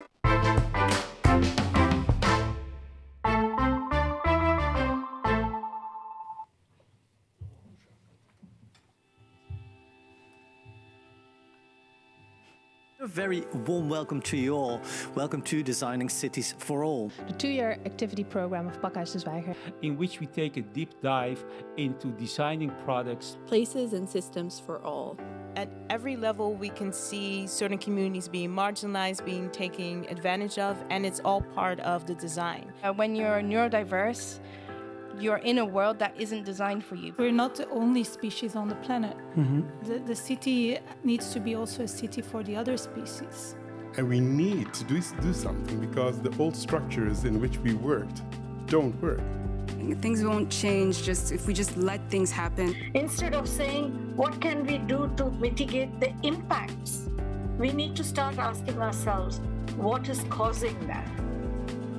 A very warm welcome to you all. Welcome to Designing Cities for All. The 2-year activity program of Pakhuis de Zwijger, in which we take a deep dive into designing products, places and systems for all. At every level, we can see certain communities being marginalized, being taken advantage of, and it's all part of the design. When you're neurodiverse, you're in a world that isn't designed for you. We're not the only species on the planet. The city needs to be also a city for the other species. And we need to do something because the old structures in which we worked don't work. Things won't change just if we just let things happen. Instead of saying, what can we do to mitigate the impacts? We need to start asking ourselves, what is causing that?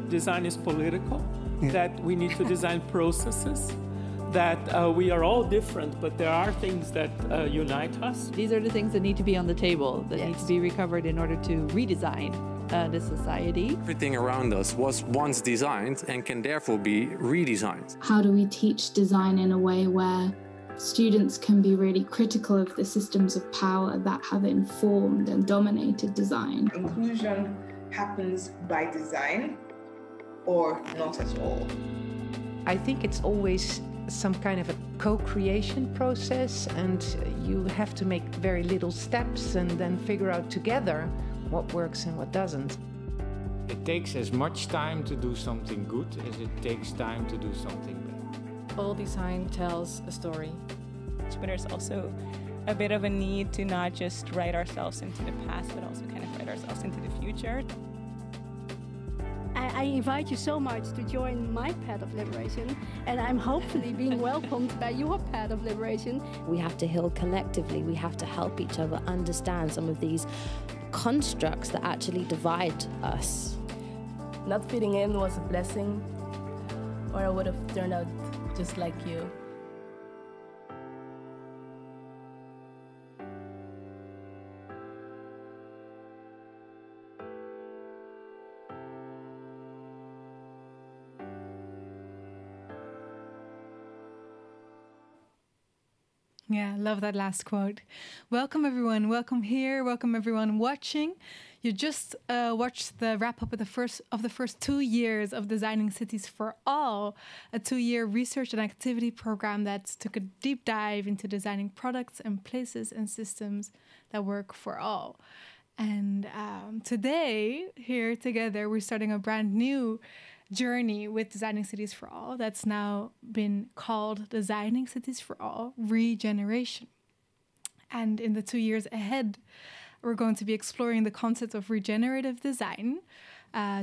Design is political, that we need to design processes, that we are all different, but there are things that unite us. These are the things that need to be on the table, that need to be recovered in order to redesign the society. Everything around us was once designed and can therefore be redesigned. How do we teach design in a way where students can be really critical of the systems of power that have informed and dominated design? Inclusion happens by design or not at all. I think it's always some kind of a co-creation process, and you have to make very little steps and then figure out together what works and what doesn't. it takes as much time to do something good as it takes time to do something bad. All design tells a story. But there's also a bit of a need to not just write ourselves into the past, but also kind of write ourselves into the future. I invite you so much to join my path of liberation, and I'm hopefully being welcomed by your path of liberation. We have to heal collectively. We have to help each other understand some of these constructs that actually divide us. Not fitting in was a blessing, or I would have turned out just like you. Yeah, love that last quote. Welcome everyone, welcome here, welcome everyone watching. You just watched the wrap up of the first 2 years of Designing Cities for All, a 2-year research and activity program that took a deep dive into designing products and places and systems that work for all. And today, here together, we're starting a brand new journey with Designing Cities for All that's now been called Designing Cities for All Regeneration. And in the 2 years ahead, we're going to be exploring the concept of regenerative design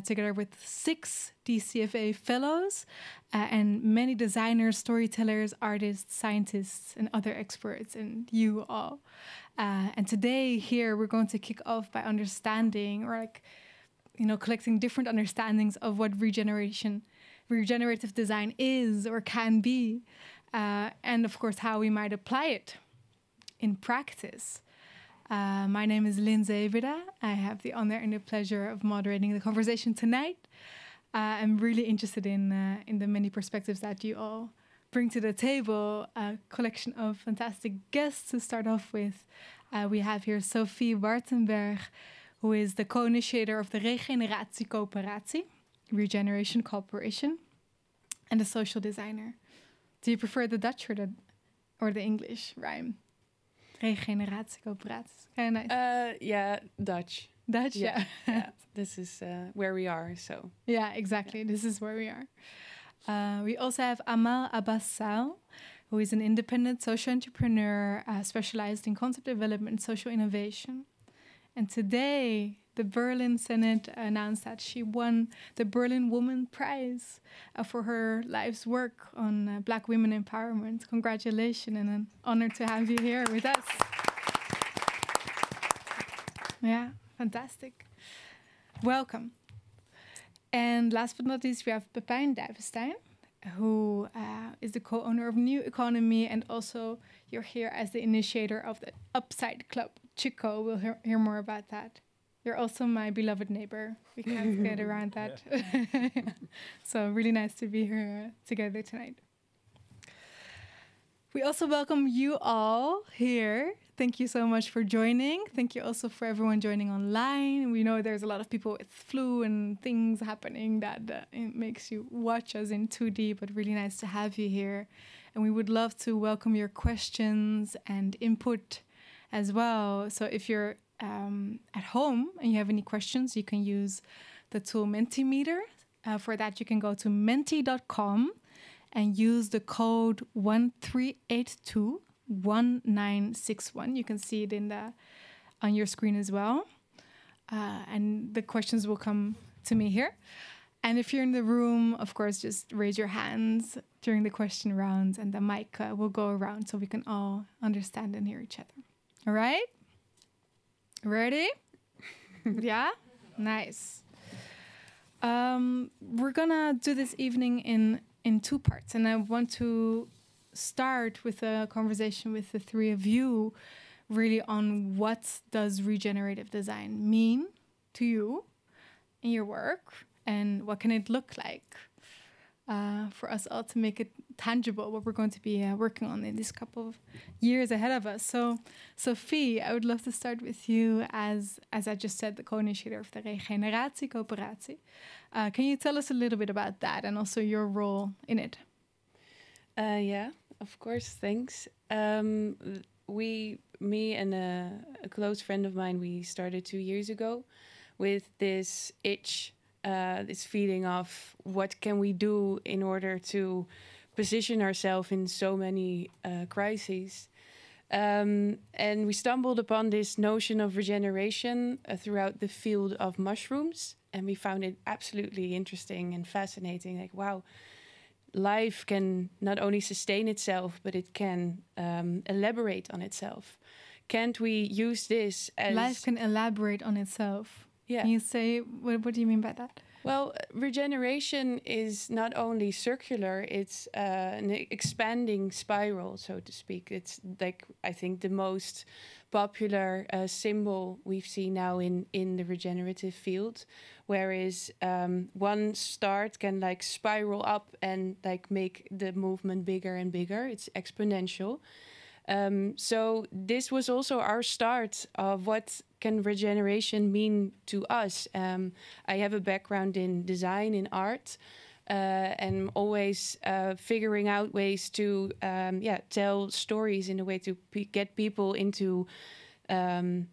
together with 6 DCFA Fellows and many designers, storytellers, artists, scientists, and other experts, and you all. And today here, we're going to kick off by understanding, or collecting different understandings of what regenerative design is or can be, and of course, how we might apply it in practice. My name is Lindsay Ebida. I have the honor and the pleasure of moderating the conversation tonight. I'm really interested in the many perspectives that you all bring to the table, a collection of fantastic guests to start off with. We have here Sophie Wartenberg, who is the co-initiator of the Regenerative Cooperatie, Regeneration Corporation, and a social designer. Do you prefer the Dutch or the English rhyme? Regenerative Cooperatie. Kind of nice. Yeah, Dutch. Dutch, yeah. Yeah. This is where we are, so. Yeah, exactly. Yeah. This is where we are. We also have Amal Abbas-Sal, who is an independent social entrepreneur specialized in concept development and social innovation. And today, the Berlin Senate announced that she won the Berlin Woman Prize for her life's work on Black women empowerment. Congratulations, and an honor to have you here with us. Yeah, fantastic. Welcome. And last but not least, we have Pepijn Duivenstein, who is the co-owner of New Economy, and also you're here as the initiator of the Upside Club. Chico, we'll hear more about that You're also my beloved neighbor. We can't get around that. So really nice to be here together tonight. We also welcome you all here. Thank you so much for joining. Thank you also for everyone joining online. We know there's a lot of people with flu and things happening that it makes you watch us in 2D, but really nice to have you here. And we would love to welcome your questions and input as well. So if you're at home and you have any questions, you can use the tool Mentimeter. For that, you can go to menti.com and use the code 13821961. You can see it on your screen as well. And the questions will come to me here. And if you're in the room, of course, just raise your hands during the question rounds and the mic will go around so we can all understand and hear each other. All right? Ready? Yeah? Nice. We're gonna do this evening in 2 parts, and I want to start with a conversation with the 3 of you really on what does regenerative design mean to you in your work, and what can it look like for us all to make it tangible, what we're going to be working on in this couple of years ahead of us. So, Sophie, I would love to start with you as I just said, the co-initiator of the Regeneratie Coöperatie. Can you tell us a little bit about that and also your role in it? Yeah, of course, thanks. Me and a close friend of mine, we started 2 years ago with this itch, this feeling of what can we do in order to position ourselves in so many crises. And we stumbled upon this notion of regeneration throughout the field of mushrooms. And we found it absolutely interesting and fascinating. Like, wow, life can not only sustain itself, but it can elaborate on itself. Can't we use this as... Life can elaborate on itself. Yeah. Can you say, what do you mean by that? Well, regeneration is not only circular, it's an expanding spiral, so to speak. It's like, I think, the most popular symbol we've seen now in the regenerative field, whereas one start can like spiral up and like make the movement bigger and bigger. It's exponential. So this was also our start of what can regeneration mean to us. I have a background in design, in art, and always figuring out ways to tell stories in a way to get people into a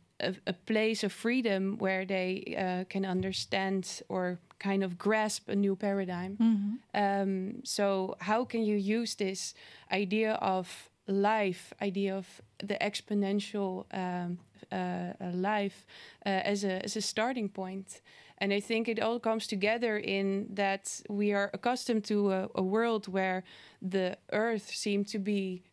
place of freedom where they can understand or kind of grasp a new paradigm. Mm-hmm. So how can you use this idea of life, idea of the exponential life as a starting point? And I think it all comes together in that we are accustomed to a world where the earth seemed to be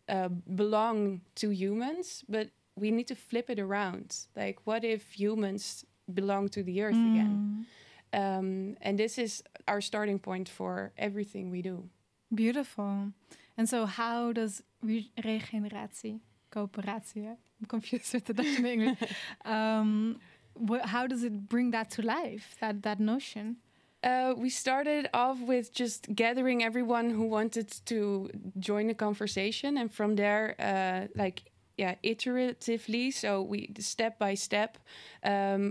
belong to humans, but we need to flip it around. Like, what if humans belong to the earth again? And this is our starting point for everything we do. Beautiful. And so how does regeneratie, coöperatie, I'm confused with the Dutch and English, how does it bring that to life, that notion? We started off with just gathering everyone who wanted to join the conversation, and from there, iteratively, so we step by step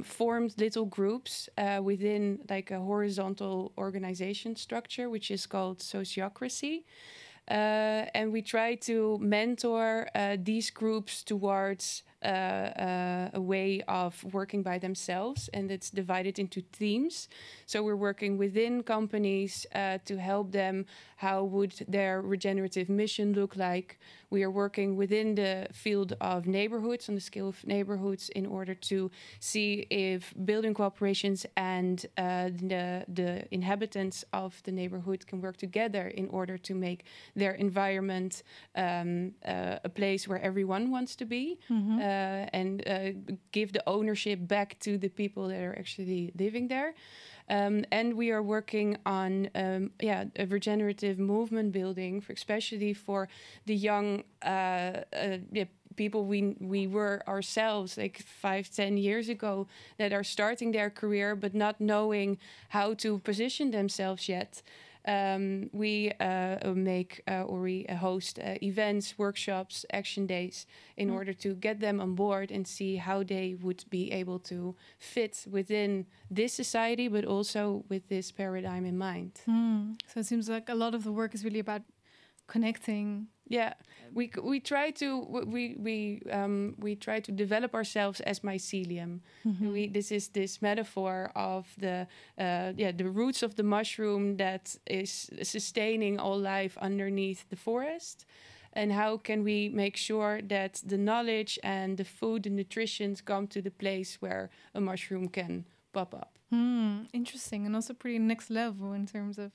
formed little groups within like a horizontal organization structure, which is called sociocracy. And we try to mentor these groups towards a way of working by themselves, and it's divided into teams. So we're working within companies to help them. How would their regenerative mission look like? We are working within the field of neighborhoods, on the scale of neighborhoods, in order to see if building cooperations and the inhabitants of the neighborhood can work together in order to make their environment a place where everyone wants to be. and give the ownership back to the people that are actually living there. And we are working on a regenerative movement building, especially for the young people we were ourselves like 5-10 years ago that are starting their career but not knowing how to position themselves yet. We host events, workshops, action days in order to get them on board and see how they would be able to fit within this society, but also with this paradigm in mind. So it seems like a lot of the work is really about connecting. Yeah, we try to develop ourselves as mycelium. This is this metaphor of the roots of the mushroom that is sustaining all life underneath the forest. And how can we make sure that the knowledge and the food and nutrition come to the place where a mushroom can pop up? Interesting, and also pretty next level in terms of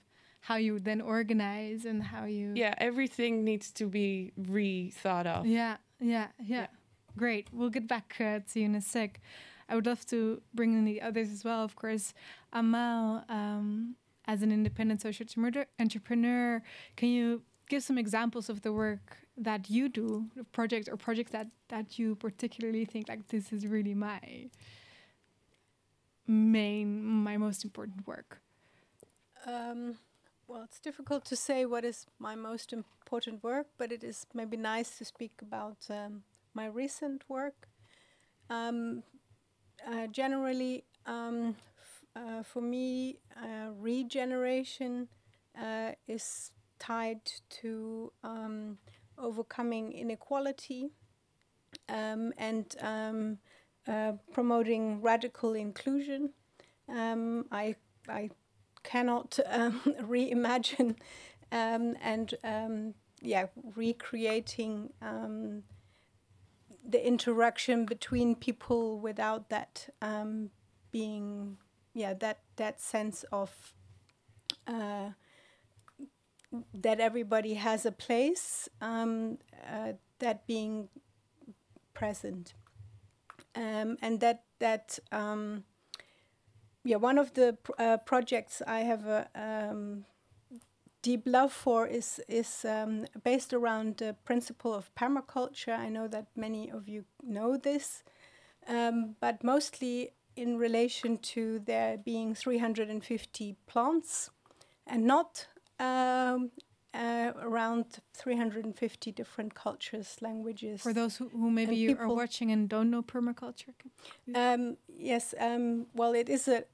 how you then organize and how you... Yeah, everything needs to be re-thought of. Yeah. Great. We'll get back to you in a sec. I would love to bring in the others as well, of course. Amal, as an independent social entrepreneur, can you give some examples of the work that you do, projects that you particularly think like this is really my most important work? Well, it's difficult to say what is my most important work, but it is maybe nice to speak about my recent work. Generally, for me, regeneration is tied to overcoming inequality and promoting radical inclusion. I cannot reimagine recreating the interaction between people without that being that sense of that everybody has a place, that being present, and that one of the projects I have a deep love for is based around the principle of permaculture. I know that many of you know this, but mostly in relation to there being 350 plants and not around 350 different cultures, languages. For those who maybe are watching and don't know permaculture. Yes, well, it is a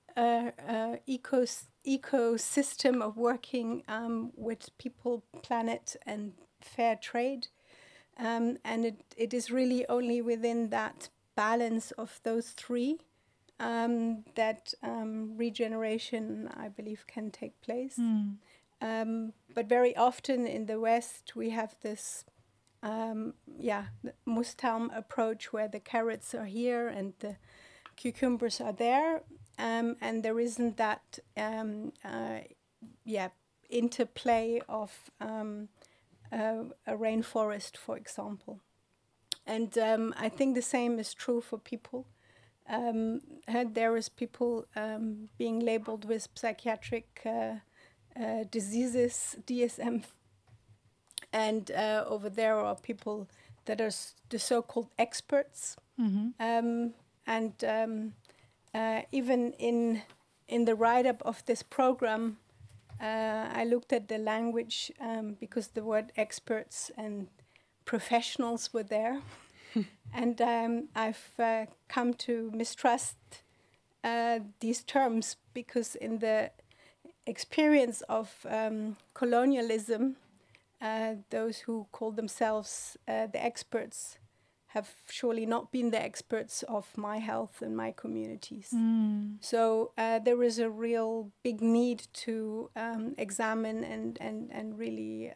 ecosystem of working with people, planet, and fair trade, and it is really only within that balance of those three that regeneration, I believe, can take place. But very often in the West, we have this the Mustaum approach where the carrots are here and the cucumbers are there, and there isn't that interplay of a rainforest, for example. And I think the same is true for people. There is people being labeled with psychiatric diseases, DSM, and over there are people that are the so-called experts. Even in the write-up of this program, I looked at the language because the word experts and professionals were there. And I've come to mistrust these terms because in the experience of colonialism, those who call themselves the experts have surely not been the experts of my health and my communities. So there is a real big need to examine and really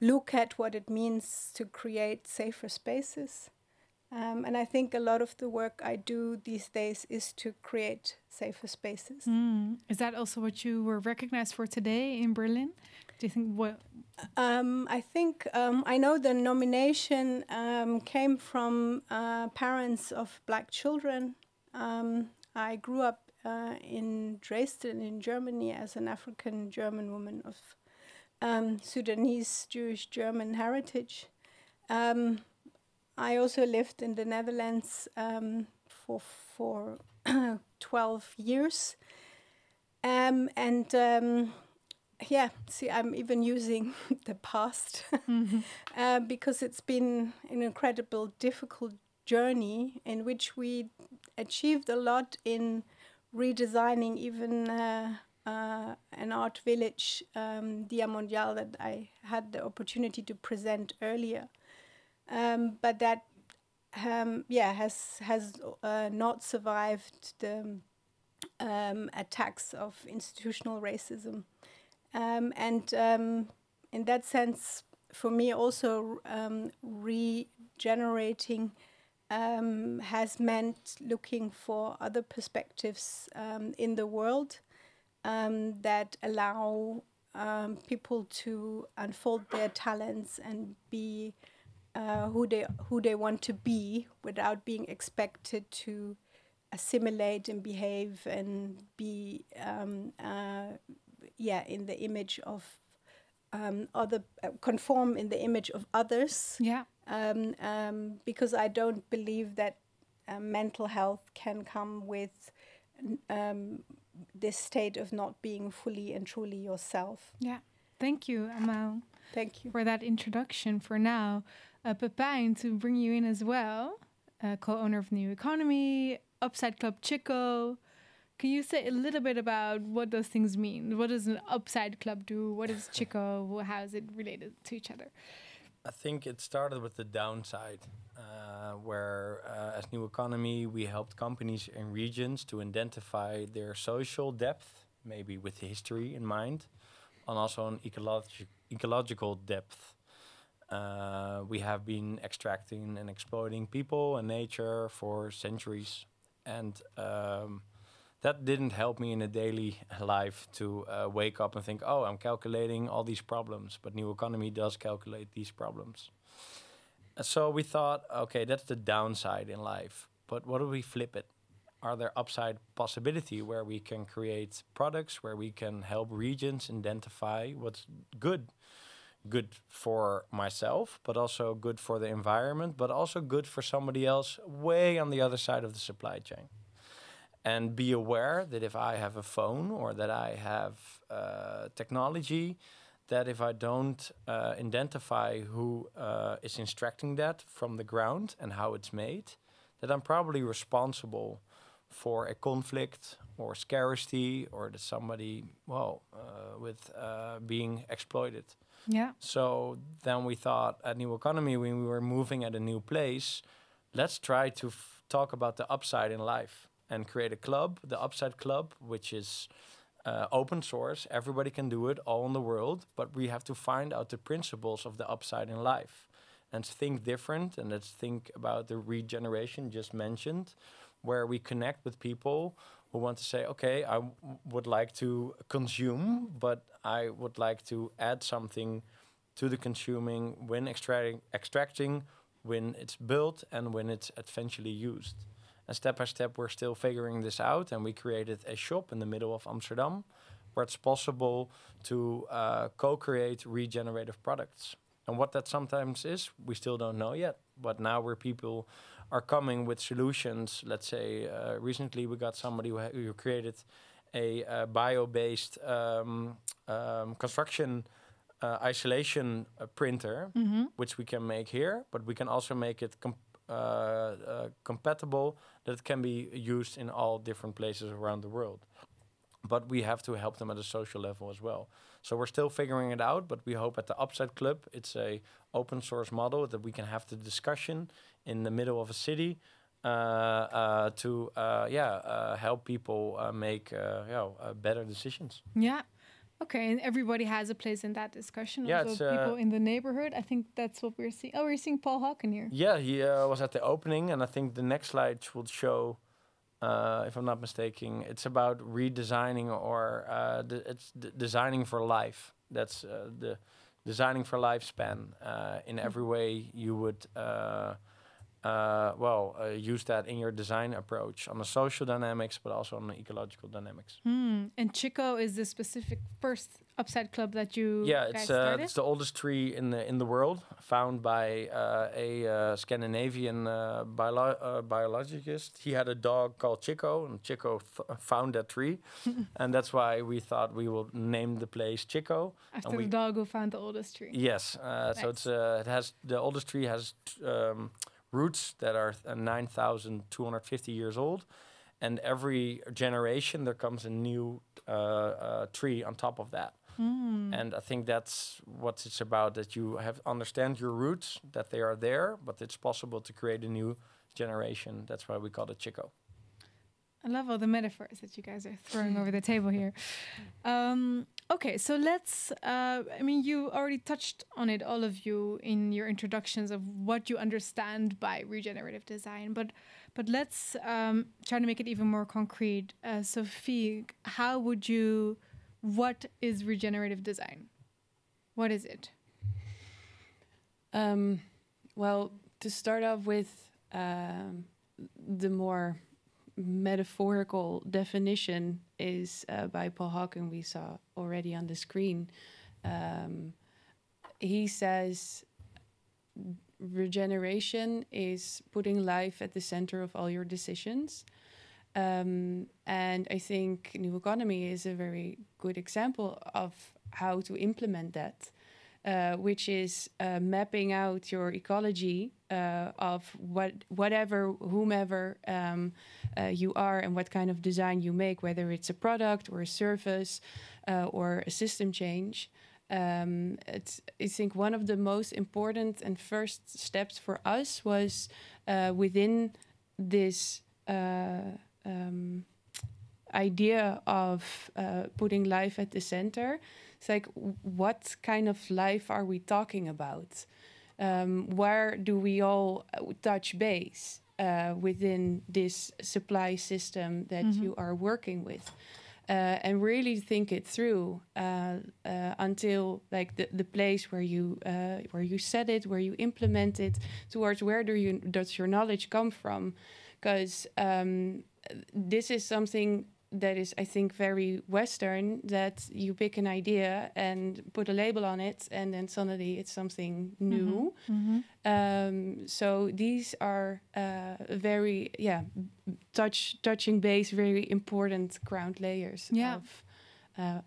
look at what it means to create safer spaces And I think a lot of the work I do these days is to create safer spaces. Is that also what you were recognized for today in Berlin? Do you think what? I think I know the nomination came from parents of black children. I grew up in Dresden in Germany as an African German woman of Sudanese Jewish German heritage. I also lived in the Netherlands for 12 years. Yeah, see, I'm even using the past because it's been an incredible, difficult journey in which we achieved a lot in redesigning even an art village, Dia Mondial, that I had the opportunity to present earlier. But that, has not survived the attacks of institutional racism. In that sense, for me also regenerating has meant looking for other perspectives in the world that allow people to unfold their talents and be who they want to be without being expected to assimilate and behave and be in the image of conform in the image of others. Yeah. Because I don't believe that mental health can come with this state of not being fully and truly yourself. Yeah. Thank you, Amal. Thank you for that introduction. For now, Pepijn, to bring you in as well, co-owner of New Economy, Upside Club Chico. Can you say a little bit about what those things mean? What does an Upside Club do? What is Chico? How is it related to each other? I think it started with the downside, where as New Economy, we helped companies in regions to identify their social depth, maybe with history in mind, and also an ecological depth. We have been extracting and exploiting people and nature for centuries. And that didn't help me in a daily life to wake up and think, oh, I'm calculating all these problems. But New Economy does calculate these problems. So we thought, okay, that's the downside in life. But what do we flip it? Are there upside possibility where we can create products, where we can help regions identify what's good? Good for myself, but also good for the environment, but also good for somebody else way on the other side of the supply chain. And be aware that if I have a phone or that I have technology, that if I don't identify who is extracting that from the ground and how it's made, that I'm probably responsible for a conflict or scarcity, or that somebody, with being exploited. Yeah. So then we thought at New Economy, when we were moving at a new place, let's try to talk about the upside in life and create a club, the Upside Club, which is open source. Everybody can do it all in the world, but we have to find out the principles of the upside in life and think different. And let's think about the regeneration just mentioned, where we connect with people who want to say, okay, I would like to consume, but I would like to add something to the consuming when extracting, when it's built, and when it's eventually used. And step by step, we're still figuring this out, and we created a shop in the middle of Amsterdam where it's possible to co-create regenerative products. And what that sometimes is, we still don't know yet. But now where people are coming with solutions, let's say recently we got somebody who created a bio-based construction isolation printer, which we can make here, but we can also make it compatible, that it can be used in all different places around the world. But we have to help them at a social level as well. So we're still figuring it out, but we hope at the Upside Club, it's a open source model that we can have the discussion in the middle of a city to help people make better decisions. Yeah. Okay, and everybody has a place in that discussion. Yeah, also people in the neighborhood. I think that's what we're seeing. Oh, we're seeing Paul Hawken here. Yeah, he was at the opening, and I think the next slide will show, if I'm not mistaken, it's about redesigning or designing for life. That's the designing for lifespan. In every way you would use that in your design approach on the social dynamics, but also on the ecological dynamics. And Chico is the specific first upside club that you guys started? It's the oldest tree in the world, found by a Scandinavian biologist. He had a dog called Chico, and Chico found that tree, and that's why we thought we will name the place Chico. After the dog who found the oldest tree. Yes, nice. So the oldest tree has roots that are 9,250 years old, and every generation there comes a new tree on top of that. And I think that's what it's about, that you understand your roots, that they are there, but it's possible to create a new generation. That's why we call it Chico. I love all the metaphors that you guys are throwing over the table here. Okay, so let's, you already touched on it, all of you, in your introductions of what you understand by regenerative design, but let's try to make it even more concrete. Sophie, what is regenerative design? What is it? Well, to start off with the more metaphorical definition is by Paul Hawken, we saw already on the screen. He says regeneration is putting life at the center of all your decisions. And I think New Economy is a very good example of how to implement that, which is mapping out your ecology of whomever you are and what kind of design you make, whether it's a product or a service or a system change. I think one of the most important and first steps for us was within this idea of putting life at the center. It's like, what kind of life are we talking about? Where do we all touch base within this supply system that you are working with? And really think it through until like the place where you set it, where you implement it, towards where does your knowledge come from? Because this is something that is, I think, very Western, that you pick an idea and put a label on it, and then suddenly it's something new. So these are very, touching base, very important ground layers of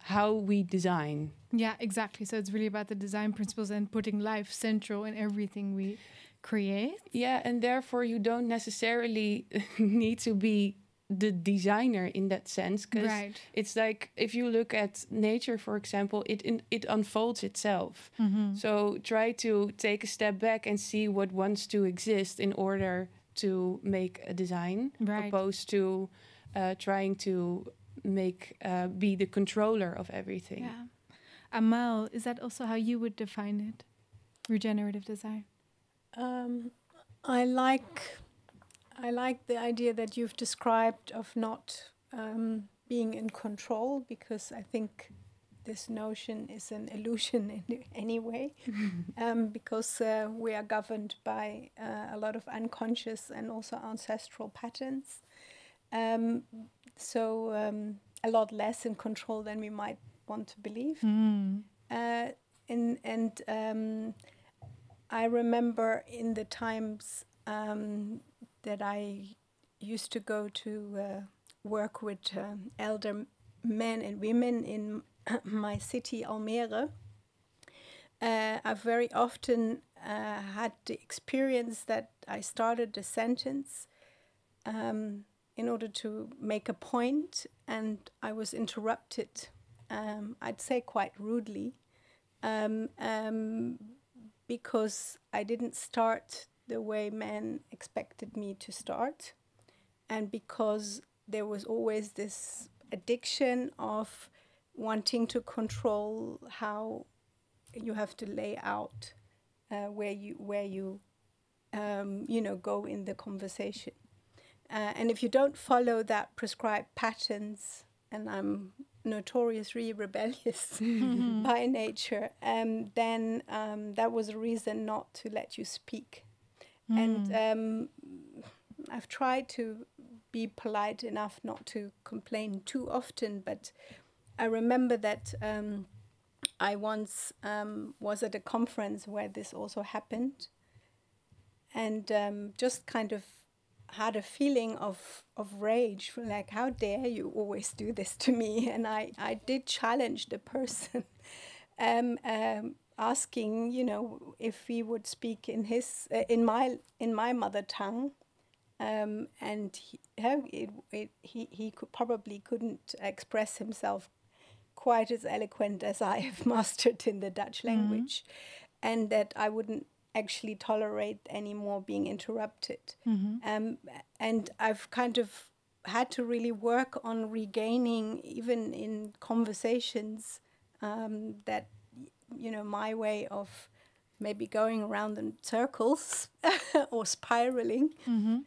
how we design. Yeah, exactly. So it's really about the design principles and putting life central in everything we create. Yeah, and therefore you don't necessarily need to be the designer in that sense, because it's like, if you look at nature, for example, it unfolds itself. So try to take a step back and see what wants to exist in order to make a design, opposed to trying to be the controller of everything. Yeah. Amal, is that also how you would define it, regenerative design? I like the idea that you've described of not being in control, because I think this notion is an illusion in any way, because we are governed by a lot of unconscious and also ancestral patterns. So a lot less in control than we might want to believe. I remember in the times that I used to go to work with elder men and women in my city, Almere. I've very often had the experience that I started a sentence in order to make a point, and I was interrupted, I'd say quite rudely, because I didn't start the way men expected me to start, and because there was always this addiction of wanting to control how you have to lay out where you go in the conversation. And if you don't follow that prescribed patterns, and I'm notoriously rebellious by nature, then that was a reason not to let you speak. And I've tried to be polite enough not to complain too often, but I remember that I once was at a conference where this also happened, and just kind of had a feeling of rage, like, how dare you always do this to me? And I did challenge the person, asking, if he would speak in his in my mother tongue, and he couldn't express himself quite as eloquent as I have mastered in the Dutch language, and that I wouldn't actually tolerate anymore being interrupted. And I've kind of had to really work on regaining, even in conversations, that, my way of maybe going around in circles or spiraling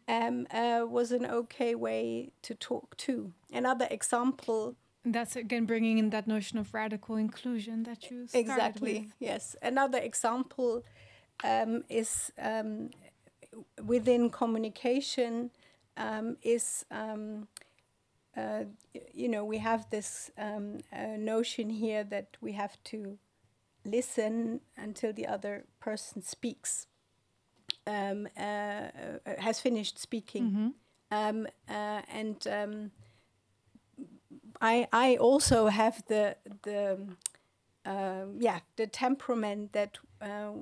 was an okay way to talk too. Another example. That's again bringing in that notion of radical inclusion that you started Exactly, with. yes. Another example is within communication is, we have this notion here that we have to listen until the other person speaks, has finished speaking. I also have the temperament that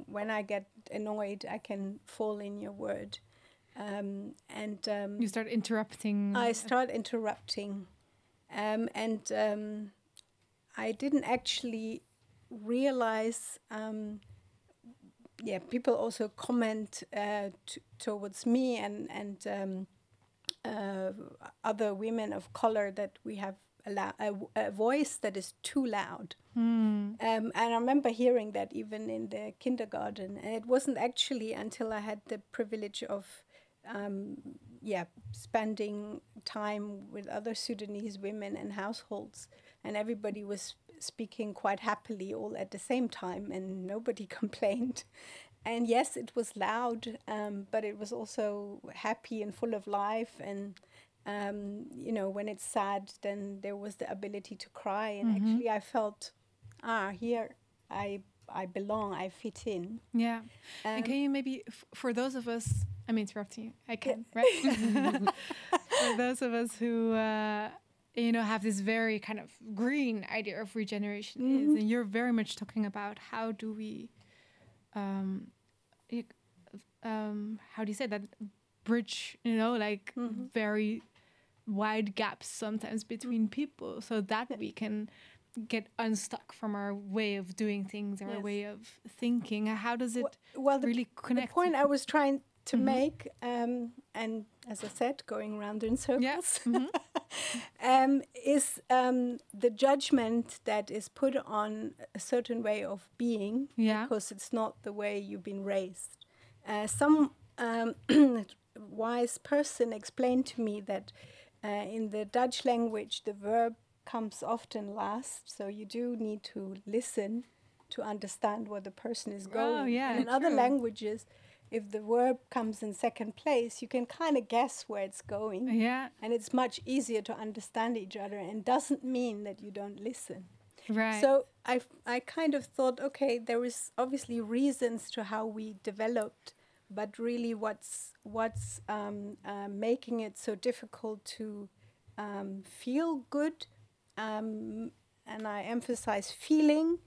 when I get annoyed, I can fall in your word. You start interrupting. I start interrupting. I didn't actually realize, people also comment towards me and other women of color that we have a voice that is too loud. And I remember hearing that even in the kindergarten. And it wasn't actually until I had the privilege of spending time with other Sudanese women and households, and everybody was speaking quite happily all at the same time, and nobody complained. And yes, it was loud, but it was also happy and full of life. And when it's sad, then there was the ability to cry. And actually I felt, here I belong, I fit in. Yeah. And can you maybe, for those of us, I'm interrupting you, I can, right? For those of us who, have this very kind of green idea of regeneration is, and you're very much talking about how do we, how do you say that, bridge, very wide gaps sometimes between people, so that we can get unstuck from our way of doing things, our way of thinking. How does it really connect? The point I was trying to make, and as I said, going around in circles, is the judgment that is put on a certain way of being, because it's not the way you've been raised. Some wise person explained to me that in the Dutch language, the verb comes often last, so you do need to listen to understand where the person is going. And in other languages, if the verb comes in second place, you can kind of guess where it's going. And it's much easier to understand each other, and doesn't mean that you don't listen. Right. So I kind of thought, okay, there is obviously reasons to how we developed, but really what's making it so difficult to feel good, and I emphasize feeling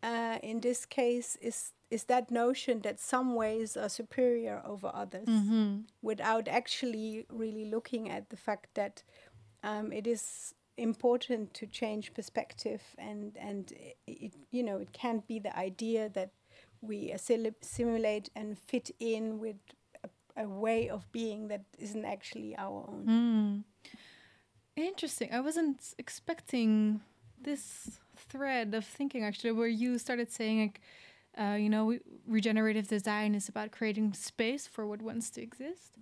in this case, is that notion that some ways are superior over others, without actually really looking at the fact that it is important to change perspective, and it can't be the idea that we assimilate and fit in with a way of being that isn't actually our own. Interesting. I wasn't expecting this thread of thinking actually, where you started saying like, regenerative design is about creating space for what wants to exist.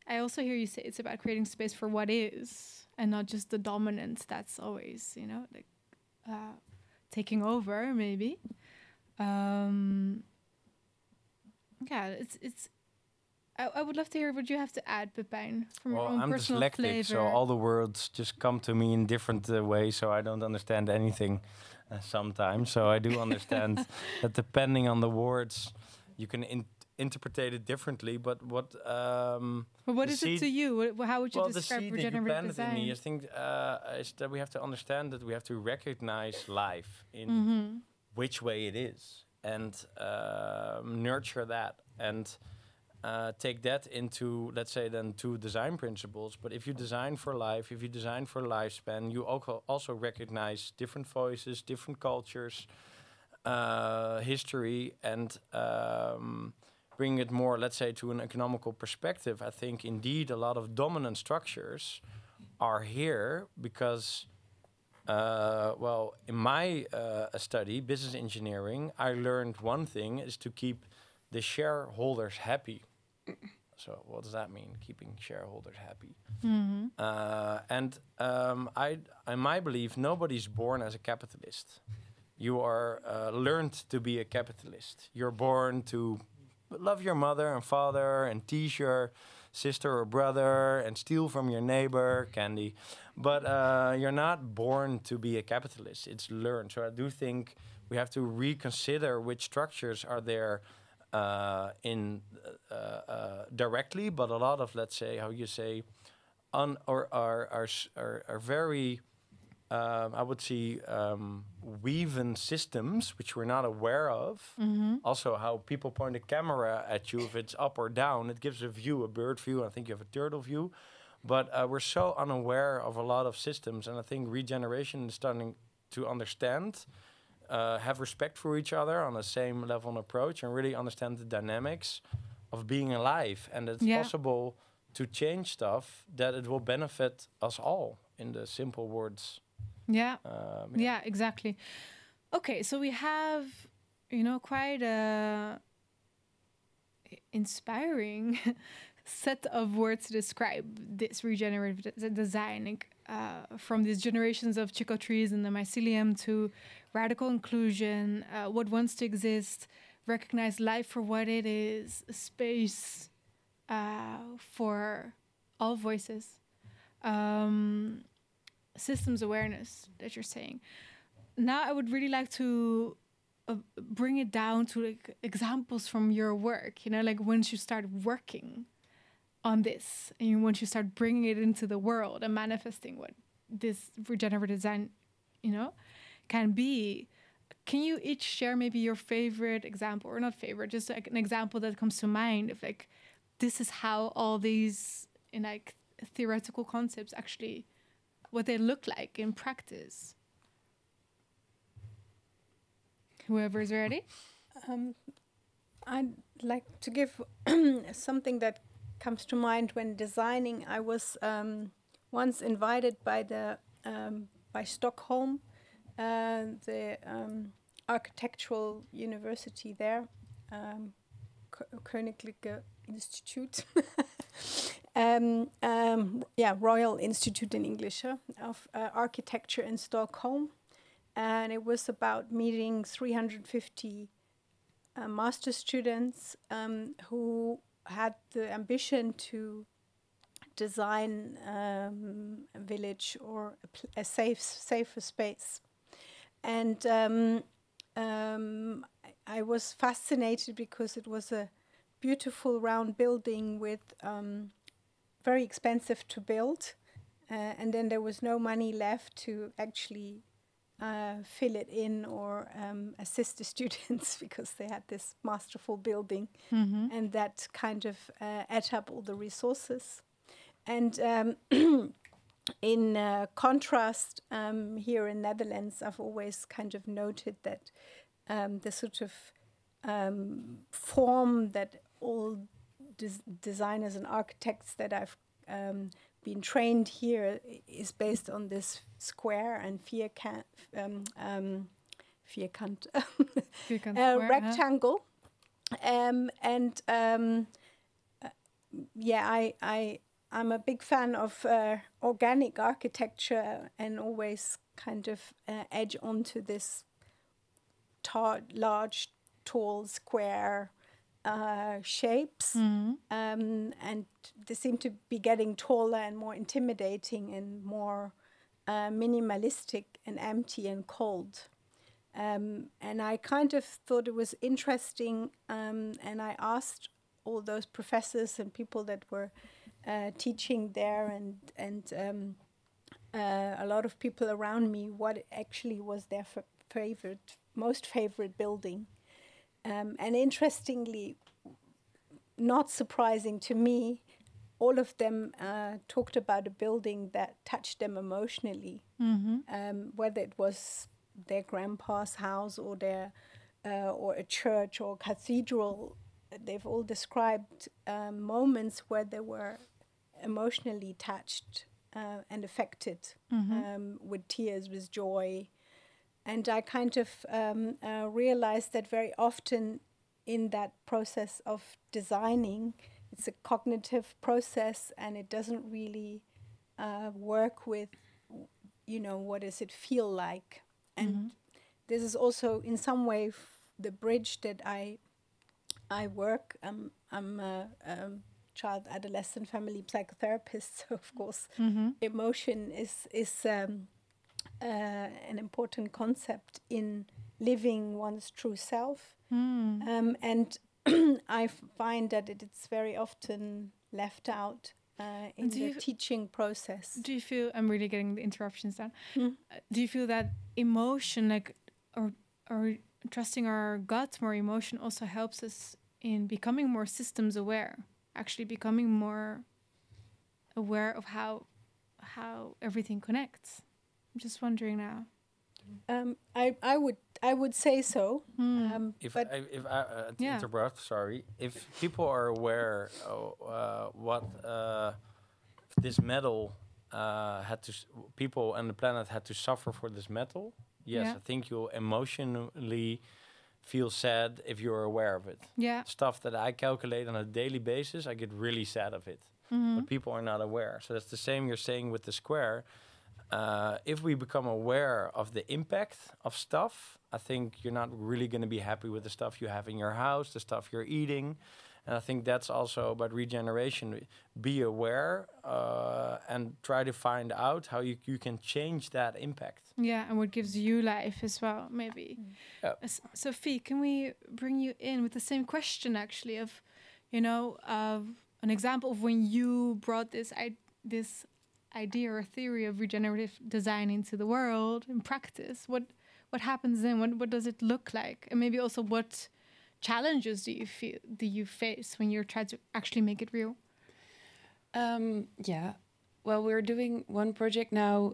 I also hear you say it's about creating space for what is, and not just the dominance that's always, taking over, maybe. I would love to hear what you have to add, Pepijn, from your own I'm personal dyslexic, flavor. so all the words just come to me in different ways, so I don't understand anything sometimes. So I do understand that depending on the words, you can interpret it differently. But what is it to you? How would you describe regenerative design? In me, I think is that we have to understand that we have to recognize life in which way it is, and nurture that, and take that into, let's say, then 2 design principles. But if you design for life, if you design for lifespan, you also recognize different voices, different cultures, history, and bring it more, let's say, to an economical perspective. I think indeed a lot of dominant structures are here because, in my study, business engineering, I learned one thing is to keep the shareholders happy. So what does that mean, keeping shareholders happy? And in my belief, nobody's born as a capitalist. You are learned to be a capitalist. You're born to love your mother and father and tease your sister or brother and steal from your neighbor candy. But you're not born to be a capitalist. It's learned. So I do think we have to reconsider which structures are there directly, but a lot of, let's say, are very, I would say, weaven systems which we're not aware of. Also, how people point a camera at you, if it's up or down, it gives a view, a bird view. I think you have a turtle view, but we're so unaware of a lot of systems, and I think regeneration is starting to understand. Have respect for each other on the same level and approach, and really understand the dynamics of being alive. And it's possible to change stuff that it will benefit us all, in the simple words. Yeah, exactly. Okay, so we have, quite a inspiring set of words to describe this regenerative design, from these generations of chico trees in the mycelium to radical inclusion, what wants to exist, recognize life for what it is, space for all voices, systems awareness that you're saying. Now I would really like to bring it down to examples from your work, once you start working on this, and once you start bringing it into the world and manifesting what this regenerative design, can be. Can you each share maybe your favorite example, or not favorite, just an example that comes to mind of this is how all these theoretical concepts actually, what they look like in practice? Whoever is ready. I'd like to give something that comes to mind when designing. I was once invited by Stockholm, the architectural university there, Königliche Institute, Royal Institute in English, of architecture in Stockholm, and it was about meeting 350 master students who had the ambition to design a village or a safer space. And I was fascinated because it was a beautiful round building with very expensive to build, and then there was no money left to actually fill it in or assist the students because they had this masterful building, and that kind of ate up all the resources. And in contrast, here in Netherlands, I've always kind of noted that the sort of form that all designers and architects that I've been trained here is based on this square and vierkant rectangle. I'm a big fan of organic architecture and always kind of edge onto this large, tall, square shapes. And they seem to be getting taller and more intimidating and more minimalistic and empty and cold. And I kind of thought it was interesting, and I asked all those professors and people that were teaching there and a lot of people around me what actually was their most favorite building. And interestingly, not surprising to me, all of them talked about a building that touched them emotionally, whether it was their grandpa's house or or a church or cathedral. They've all described moments where they were emotionally touched and affected, with tears, with joy. And I kind of realized that very often in that process of designing, it's a cognitive process and it doesn't really work with, what does it feel like? And this is also in some way the bridge that I work. I'm a child, adolescent, family psychotherapist, so of course emotion is an important concept in living one's true self. And I find that it's very often left out in the teaching process. Do you feel, I'm really getting the interruptions down, do you feel that emotion, or trusting our gut more, emotion also helps us in becoming more systems aware, actually becoming more aware of how everything connects? I'm just wondering now. I would say so. If I interrupt, sorry. If people are aware what this metal people on the planet had to suffer for this metal, yes, I think you'll emotionally feel sad if you're aware of it. Yeah. Stuff that I calculate on a daily basis, I get really sad of it. But people are not aware. So that's the same you're saying with the square. If we become aware of the impact of stuff, I think you're not really going to be happy with the stuff you have in your house, the stuff you're eating. And I think that's also about regeneration. Be aware and try to find out how you can change that impact. Yeah, and what gives you life as well, maybe. Sophie, can we bring you in with the same question, actually, of, an example of when you brought this idea or theory of regenerative design into the world in practice? What happens then? What does it look like? And maybe also what challenges do you face when you're trying to actually make it real? Well, we're doing one project now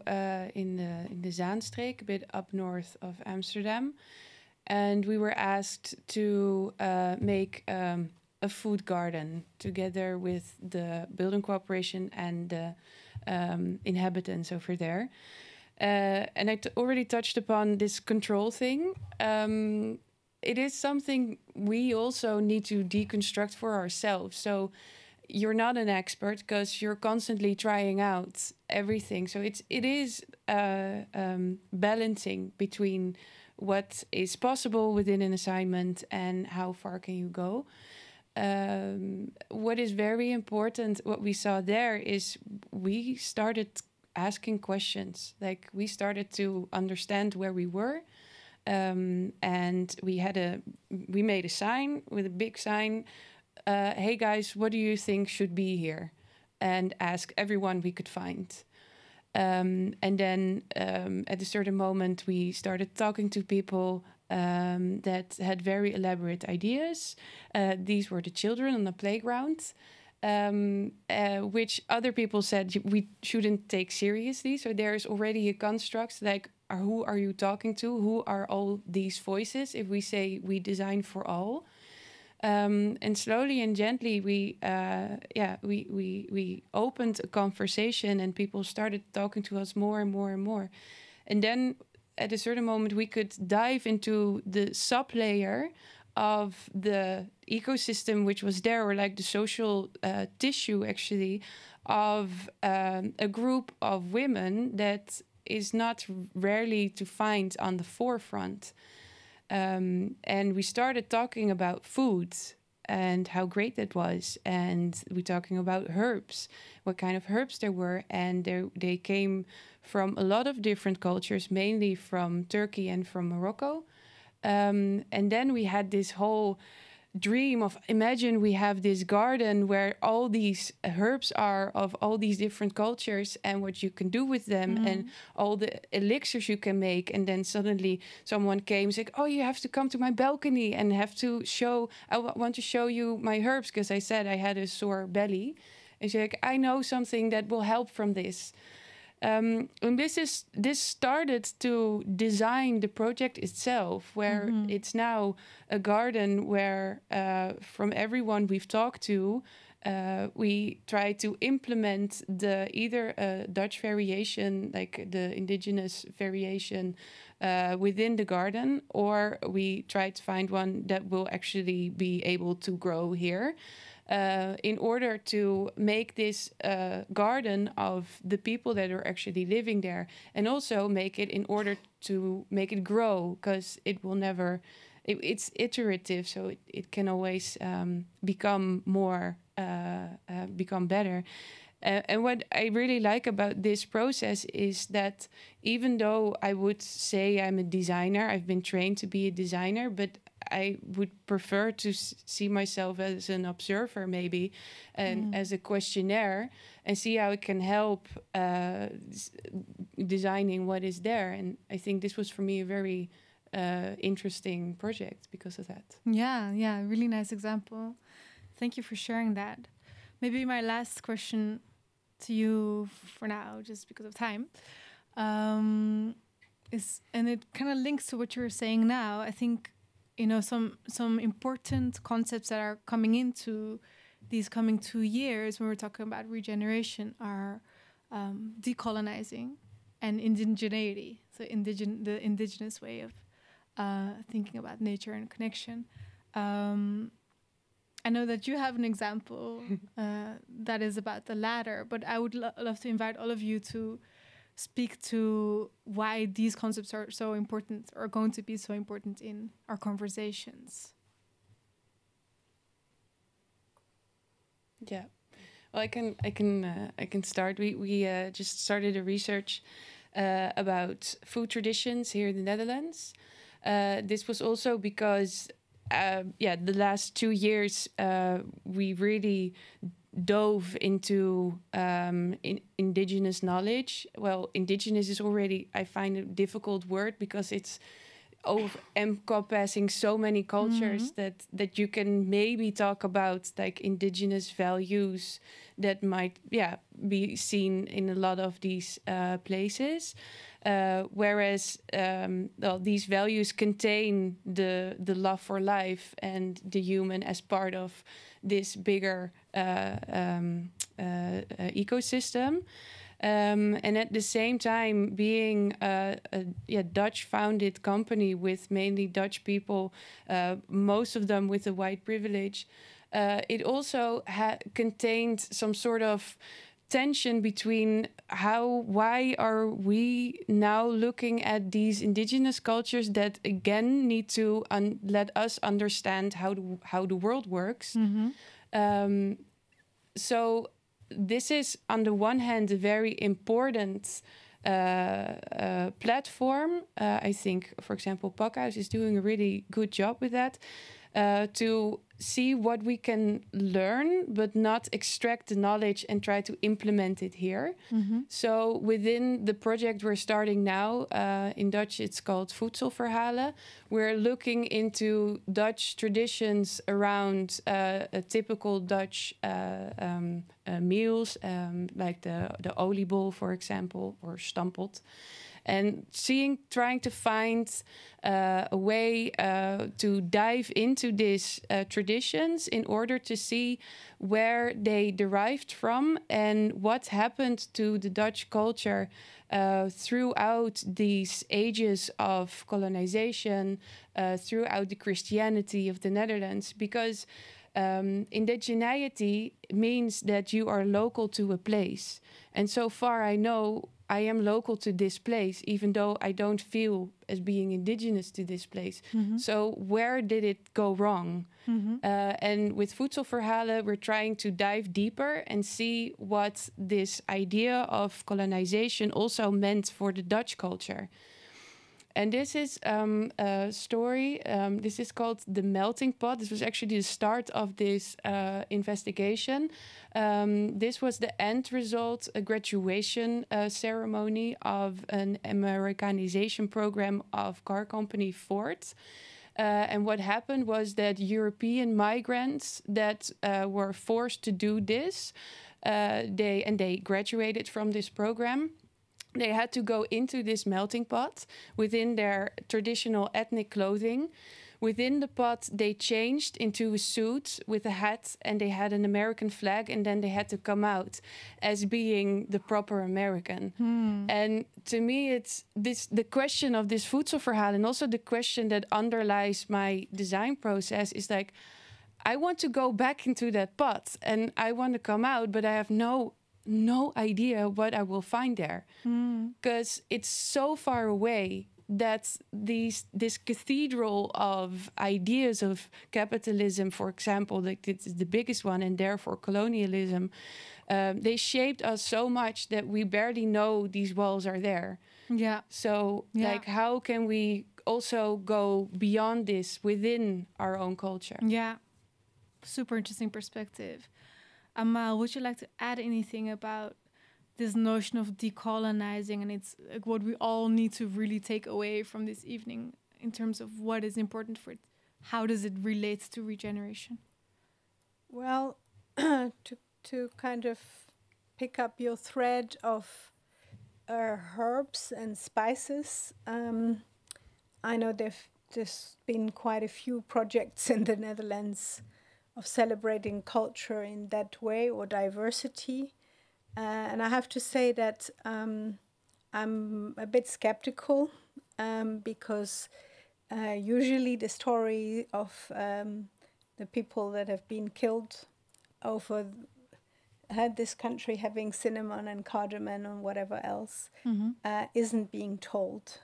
in the Zaanstreek, a bit up north of Amsterdam, and we were asked to make a food garden together with the building cooperation and the inhabitants over there. And I already touched upon this control thing. It is something we also need to deconstruct for ourselves. So you're not an expert because you're constantly trying out everything. So it is balancing between what is possible within an assignment and how far can you go. What is very important, what we saw there, is we started asking questions. Like, we started to understand where we were. And we made a sign, with a big sign, hey guys, what do you think should be here? And ask everyone we could find. And then at a certain moment, we started talking to people that had very elaborate ideas. These were the children on the playground, which other people said we shouldn't take seriously. So there is already a construct, like, who are you talking to? Who are all these voices if we say we design for all? And slowly and gently, we opened a conversation, and people started talking to us more and more and more. And then, at a certain moment, we could dive into the sub-layer of the ecosystem which was there, or like the social tissue, actually, of a group of women that is not rarely to find on the forefront. And we started talking about food and how great that was. And we're talking about herbs, what kind of herbs there were. And they came from a lot of different cultures, mainly from Turkey and from Morocco. And then we had this whole dream of, imagine we have this garden where all these herbs are of all these different cultures, and what you can do with them, and all the elixirs you can make. And then suddenly someone came and said, oh, you have to come to my balcony and have to show, I want to show you my herbs, because I said I had a sore belly. And she's like, I know something that will help from this. And this started to design the project itself, where it's now a garden where from everyone we've talked to, we try to implement either a Dutch variation, like the indigenous variation, within the garden, or we try to find one that will actually be able to grow here. In order to make this garden of the people that are actually living there, and also make it in order to make it grow, because it will never, it's iterative, so it can always become more, become better. And what I really like about this process is that even though I would say I'm a designer, I've been trained to be a designer, but I would prefer to see myself as an observer, maybe, and as a questionnaire, and see how it can help designing what is there. And I think this was, for me, a very interesting project because of that. Yeah, really nice example. Thank you for sharing that. Maybe my last question to you for now, just because of time, is, and it kind of links to what you were saying now. I think, you know, some important concepts that are coming into these coming 2 years when we're talking about regeneration are decolonizing and indigeneity, so the indigenous way of thinking about nature and connection. I know that you have an example that is about the latter, but I would love to invite all of you to speak to why these concepts are so important, or going to be so important in our conversations. Yeah, well, I can start. We just started a research about food traditions here in the Netherlands. This was also because the last 2 years we really dove into indigenous knowledge. Well, indigenous is already, I find, a difficult word because it's encompassing so many cultures that you can maybe talk about like indigenous values that might be seen in a lot of these places. Whereas these values contain the love for life and the human as part of this bigger ecosystem. And at the same time, being a Dutch-founded company with mainly Dutch people, most of them with a white privilege, it also contained some sort of tension between why are we now looking at these indigenous cultures that again need to let us understand how the world works. So this is, on the one hand, a very important platform. I think, for example, Pakhuis is doing a really good job with that, to see what we can learn, but not extract the knowledge and try to implement it here. So within the project we're starting now, in Dutch it's called Voedselverhalen. We're looking into Dutch traditions around a typical Dutch meals, like the oliebol, for example, or stampot. and trying to find a way to dive into these traditions in order to see where they derived from and what happened to the Dutch culture throughout these ages of colonization, throughout the Christianity of the Netherlands, because indigeneity means that you are local to a place. And so far I know I am local to this place, even though I don't feel as being indigenous to this place. So where did it go wrong? And with Voedselverhalen, we're trying to dive deeper and see what this idea of colonization also meant for the Dutch culture. And this is a story. This is called The Melting Pot. This was actually the start of this investigation. This was the end result, a graduation ceremony of an Americanization program of car company Ford. And what happened was that European migrants that were forced to do this, they graduated from this program. They had to go into this melting pot within their traditional ethnic clothing. Within the pot, they changed into a suit with a hat, and they had an American flag, and then they had to come out as being the proper American. And to me, it's the question of this Voedselverhaal, and also the question that underlies my design process is like, I want to go back into that pot, and I want to come out, but I have no idea what I will find there, because it's so far away that this cathedral of ideas of capitalism, for example, like it's the biggest one, and therefore colonialism, they shaped us so much that we barely know these walls are there. Yeah. So like, how can we also go beyond this within our own culture? Yeah. Super interesting perspective. Amal, would you like to add anything about this notion of decolonizing, and it's like what we all need to really take away from this evening in terms of what is important for it? How does it relate to regeneration? Well, to kind of pick up your thread of herbs and spices, I know there's been quite a few projects in the Netherlands of celebrating culture in that way, or diversity. And I have to say that I'm a bit skeptical because usually the story of the people that have been killed over this country having cinnamon and cardamom and whatever else isn't being told.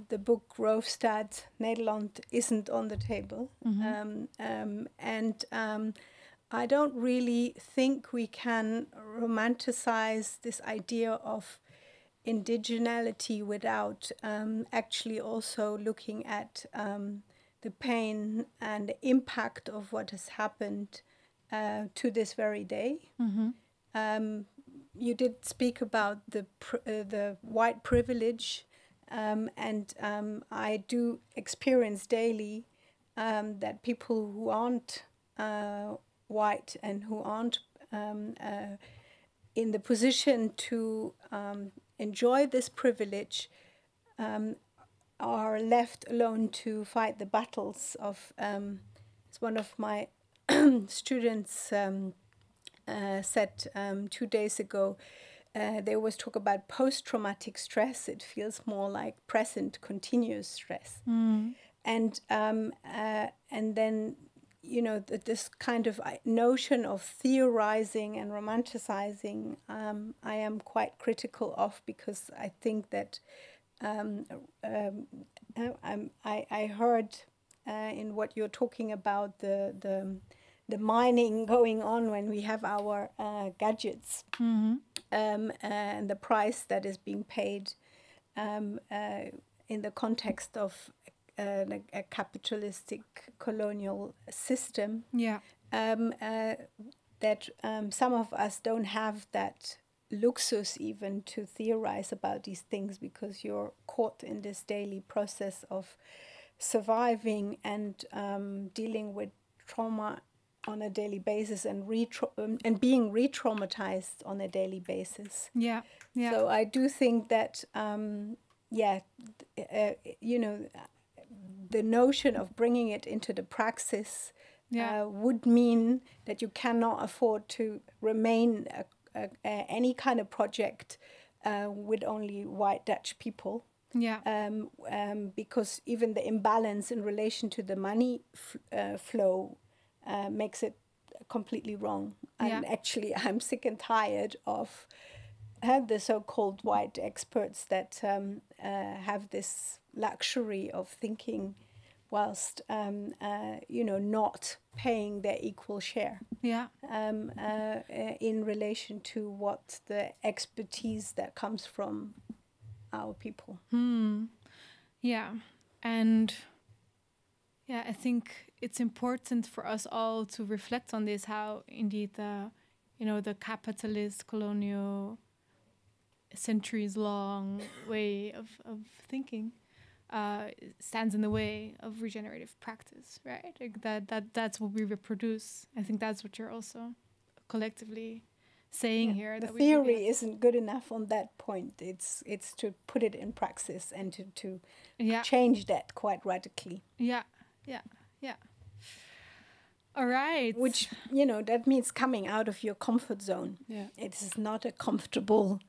The book Roofstad Nederland isn't on the table. I don't really think we can romanticize this idea of indigeneity without actually also looking at the pain and the impact of what has happened to this very day. You did speak about the white privilege, and I do experience daily that people who aren't white and who aren't in the position to enjoy this privilege are left alone to fight the battles of, as one of my students said 2 days ago, they always talk about post-traumatic stress. It feels more like present continuous stress. And then, you know, this kind of notion of theorizing and romanticizing, I am quite critical of, because I think that I heard in what you're talking about the mining going on when we have our gadgets, and the price that is being paid in the context of a capitalistic colonial system. That some of us don't have that luxus even to theorize about these things, because you're caught in this daily process of surviving and dealing with trauma on a daily basis and being re-traumatized on a daily basis. Yeah, yeah. So I do think that, the notion of bringing it into the praxis would mean that you cannot afford to remain any kind of project with only white Dutch people. Yeah. Because even the imbalance in relation to the money flow makes it completely wrong. And actually, I'm sick and tired of the so-called white experts that have this luxury of thinking whilst not paying their equal share. Yeah. In relation to what the expertise that comes from our people. Yeah. And I think it's important for us all to reflect on this, how indeed the capitalist colonial centuries-long way of thinking stands in the way of regenerative practice, right? Like that's what we reproduce. I think that's what you're also collectively saying here. The that theory isn't good enough on that point. It's to put it in praxis and to change that quite radically. Yeah. All right. Which, that means coming out of your comfort zone. Yeah. It is not a comfortable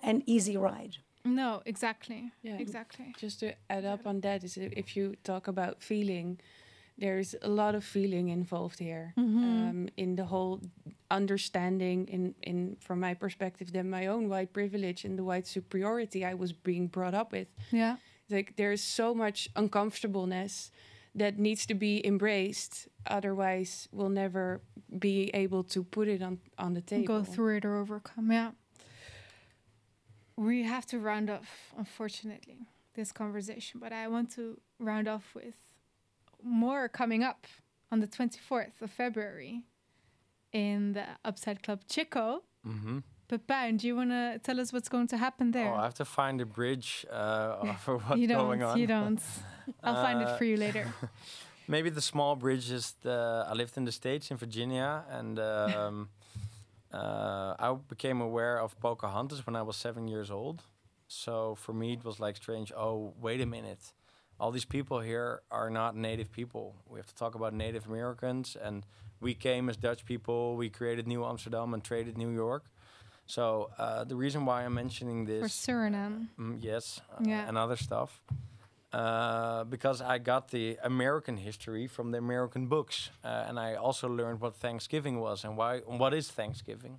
and easy ride. No, exactly. Yeah. Exactly. Just to add up on that, is if you talk about feeling, there's a lot of feeling involved here. In the whole understanding, in from my perspective, then my own white privilege and the white superiority I was being brought up with. Yeah. Like there's so much uncomfortableness that needs to be embraced. Otherwise, we'll never be able to put it on the table. Go through it or overcome. Yeah. We have to round off, unfortunately, this conversation. But I want to round off with more coming up on the 24th of February in the Upside Club Chico. Pepijn, do you want to tell us what's going to happen there? Oh, I have to find a bridge for what's going on. You don't. I'll find it for you later. Maybe the small bridge is I lived in the States in Virginia, and I became aware of Pocahontas when I was 7 years old. So for me, it was like strange. Oh, wait a minute. All these people here are not native people. We have to talk about Native Americans, and we came as Dutch people. We created New Amsterdam and traded New York. So the reason why I'm mentioning this... For Suriname. Yes, and other stuff. Because I got the American history from the American books. And I also learned what Thanksgiving was and what is Thanksgiving.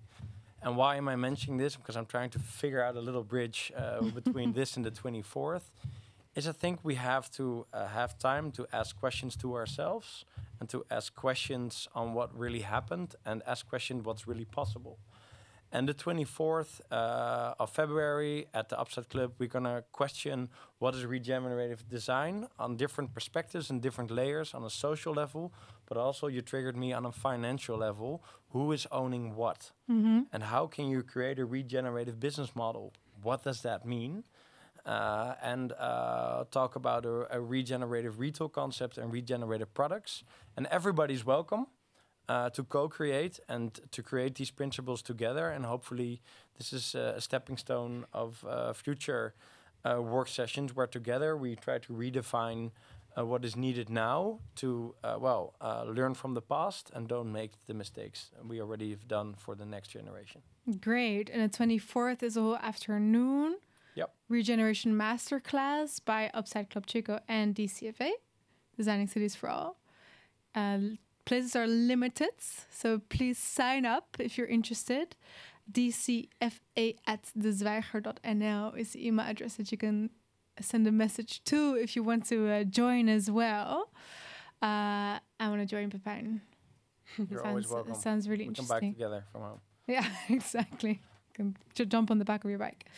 And why am I mentioning this? Because I'm trying to figure out a little bridge between this and the 24th. I think we have to have time to ask questions to ourselves and to ask questions on what really happened and ask questions what's really possible. And the 24th of February at the Upside Club, we're going to question what is regenerative design on different perspectives and different layers on a social level, but also you triggered me on a financial level. Who is owning what? And how can you create a regenerative business model? What does that mean? And talk about a regenerative retail concept and regenerative products. And everybody's welcome. To co-create and to create these principles together. And hopefully this is a stepping stone of future work sessions where together we try to redefine what is needed now to, learn from the past and don't make the mistakes we already have done for the next generation. Great. And the 24th is a whole afternoon. Yep. Regeneration Masterclass by Upside Club Chico and DCFA, Designing Cities for All. Places are limited, so please sign up if you're interested. dcfa@dezwijger.nl is the email address that you can send a message to if you want to join as well. I want to join Pepijn. You're always welcome. It sounds really interesting. interesting. Come back together from home. Yeah, exactly. You can jump on the back of your bike.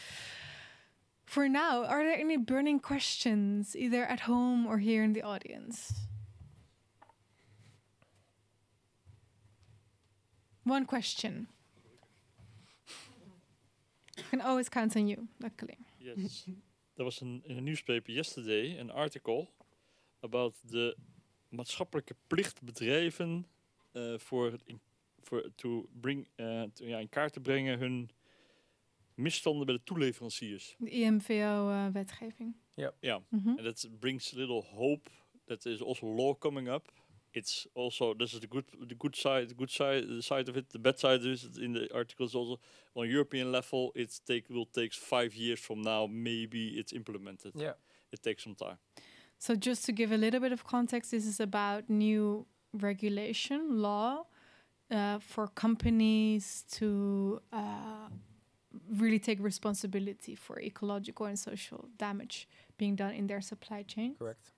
For now, are there any burning questions, either at home or here in the audience? One question. I can always count on you, luckily. Yes. There was in a newspaper yesterday an article about de maatschappelijke plichtbedrijven in kaart te brengen hun misstanden bij de toeleveranciers. De IMVO-wetgeving. Yeah, and that brings a little hope that there's also law coming up. It's also, this is the good side of it. The bad side is in the articles also on European level. Will take 5 years from now. Maybe it's implemented. Yeah, it takes some time. So just to give a little bit of context, this is about new regulation law for companies to really take responsibility for ecological and social damage being done in their supply chain. Correct.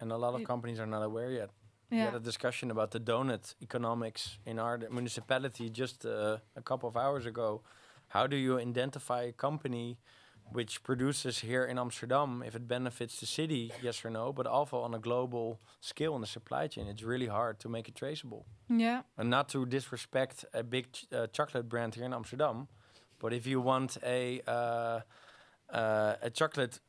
And a lot of companies are not aware yet. We Yeah. had a discussion about the donut economics in our municipality just a couple of hours ago. How do you identify a company which produces here in Amsterdam, if it benefits the city, yes or no, but also on a global scale in the supply chain? It's really hard to make it traceable. Yeah. And not to disrespect a big chocolate brand here in Amsterdam, but if you want a chocolate,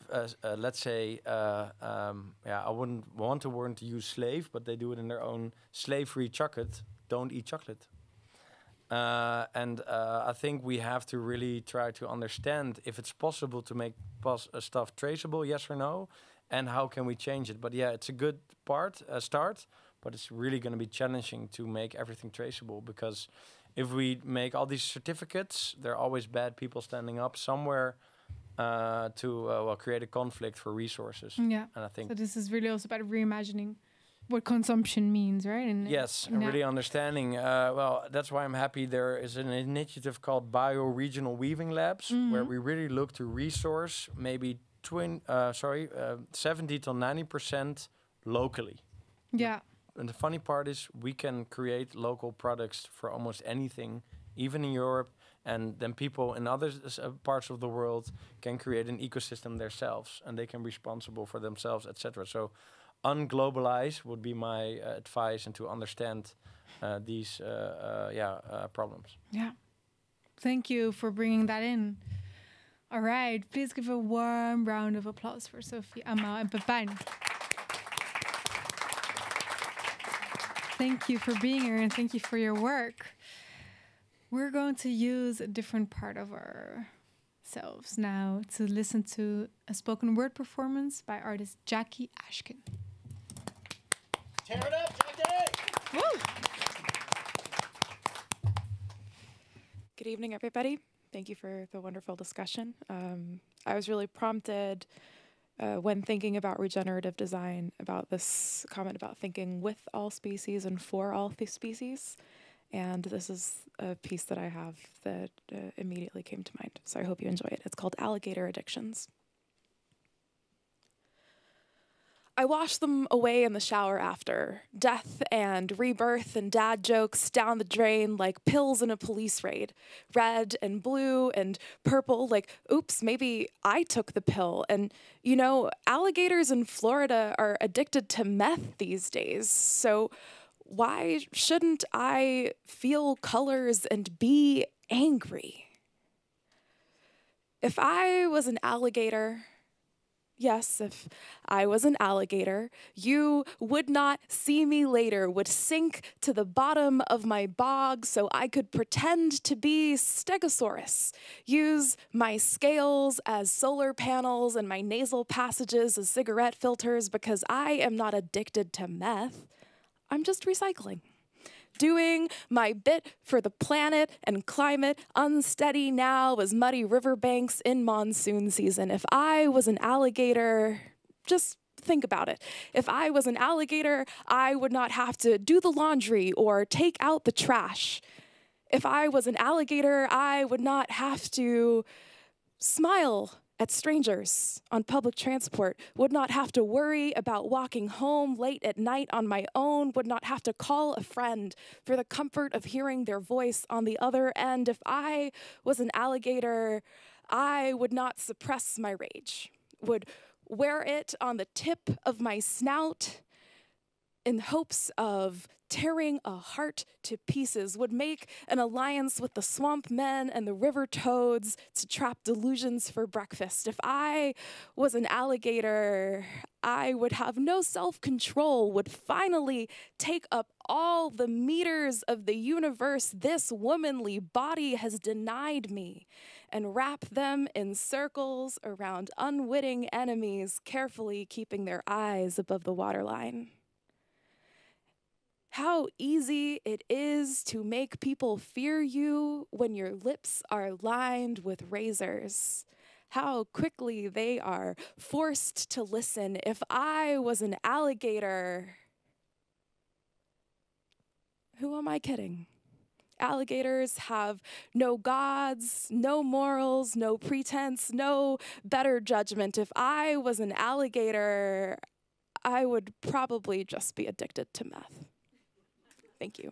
let's say, I wouldn't want to use slave, but they do it in their own slave-free chocolate. Don't eat chocolate. And I think we have to really try to understand if it's possible to make stuff traceable, yes or no, and how can we change it. But yeah, it's a good start, but it's really going to be challenging to make everything traceable, because if we make all these certificates, there are always bad people standing up somewhere to create a conflict for resources. Yeah. And I think so. This is really also about reimagining what consumption means, right? And and really understanding. That's why I'm happy there is an initiative called Bioregional Weaving Labs, where we really look to resource maybe 70 to 90% locally. Yeah. And the funny part is we can create local products for almost anything, even in Europe. And then people in other parts of the world can create an ecosystem themselves, and they can be responsible for themselves, etc. So unglobalize would be my advice, and to understand these problems. Yeah. Thank you for bringing that in. All right. Please give a warm round of applause for Sophie, Amal, and Pepijn. Thank you for being here, and thank you for your work. We're going to use a different part of ourselves now to listen to a spoken word performance by artist Jackie Ashkin. Tear it up, Jackie! Woo! Good evening, everybody. Thank you for the wonderful discussion. I was really prompted when thinking about regenerative design about this comment about thinking with all species and for all species. And this is a piece that I have that immediately came to mind. So I hope you enjoy it. It's called Alligator Addictions. I wash them away in the shower after. Death and rebirth and dad jokes down the drain like pills in a police raid. Red and blue and purple, like, oops, maybe I took the pill. And, you know, alligators in Florida are addicted to meth these days. So why shouldn't I feel colors and be angry? If I was an alligator, yes, if I was an alligator, you would not see me later, would sink to the bottom of my bog so I could pretend to be Stegosaurus, use my scales as solar panels and my nasal passages as cigarette filters, because I am not addicted to meth. I'm just recycling, doing my bit for the planet and climate, unsteady now as muddy riverbanks in monsoon season. If I was an alligator, just think about it. If I was an alligator, I would not have to do the laundry or take out the trash. If I was an alligator, I would not have to smile at strangers on public transport, would not have to worry about walking home late at night on my own, would not have to call a friend for the comfort of hearing their voice on the other end. If I was an alligator, I would not suppress my rage, would wear it on the tip of my snout in hopes of tearing a heart to pieces, would make an alliance with the swamp men and the river toads to trap delusions for breakfast. If I was an alligator, I would have no self-control, would finally take up all the meters of the universe this womanly body has denied me, and wrap them in circles around unwitting enemies, carefully keeping their eyes above the waterline. How easy it is to make people fear you when your lips are lined with razors. How quickly they are forced to listen. If I was an alligator, who am I kidding? Alligators have no gods, no morals, no pretense, no better judgment. If I was an alligator, I would probably just be addicted to meth. Thank you.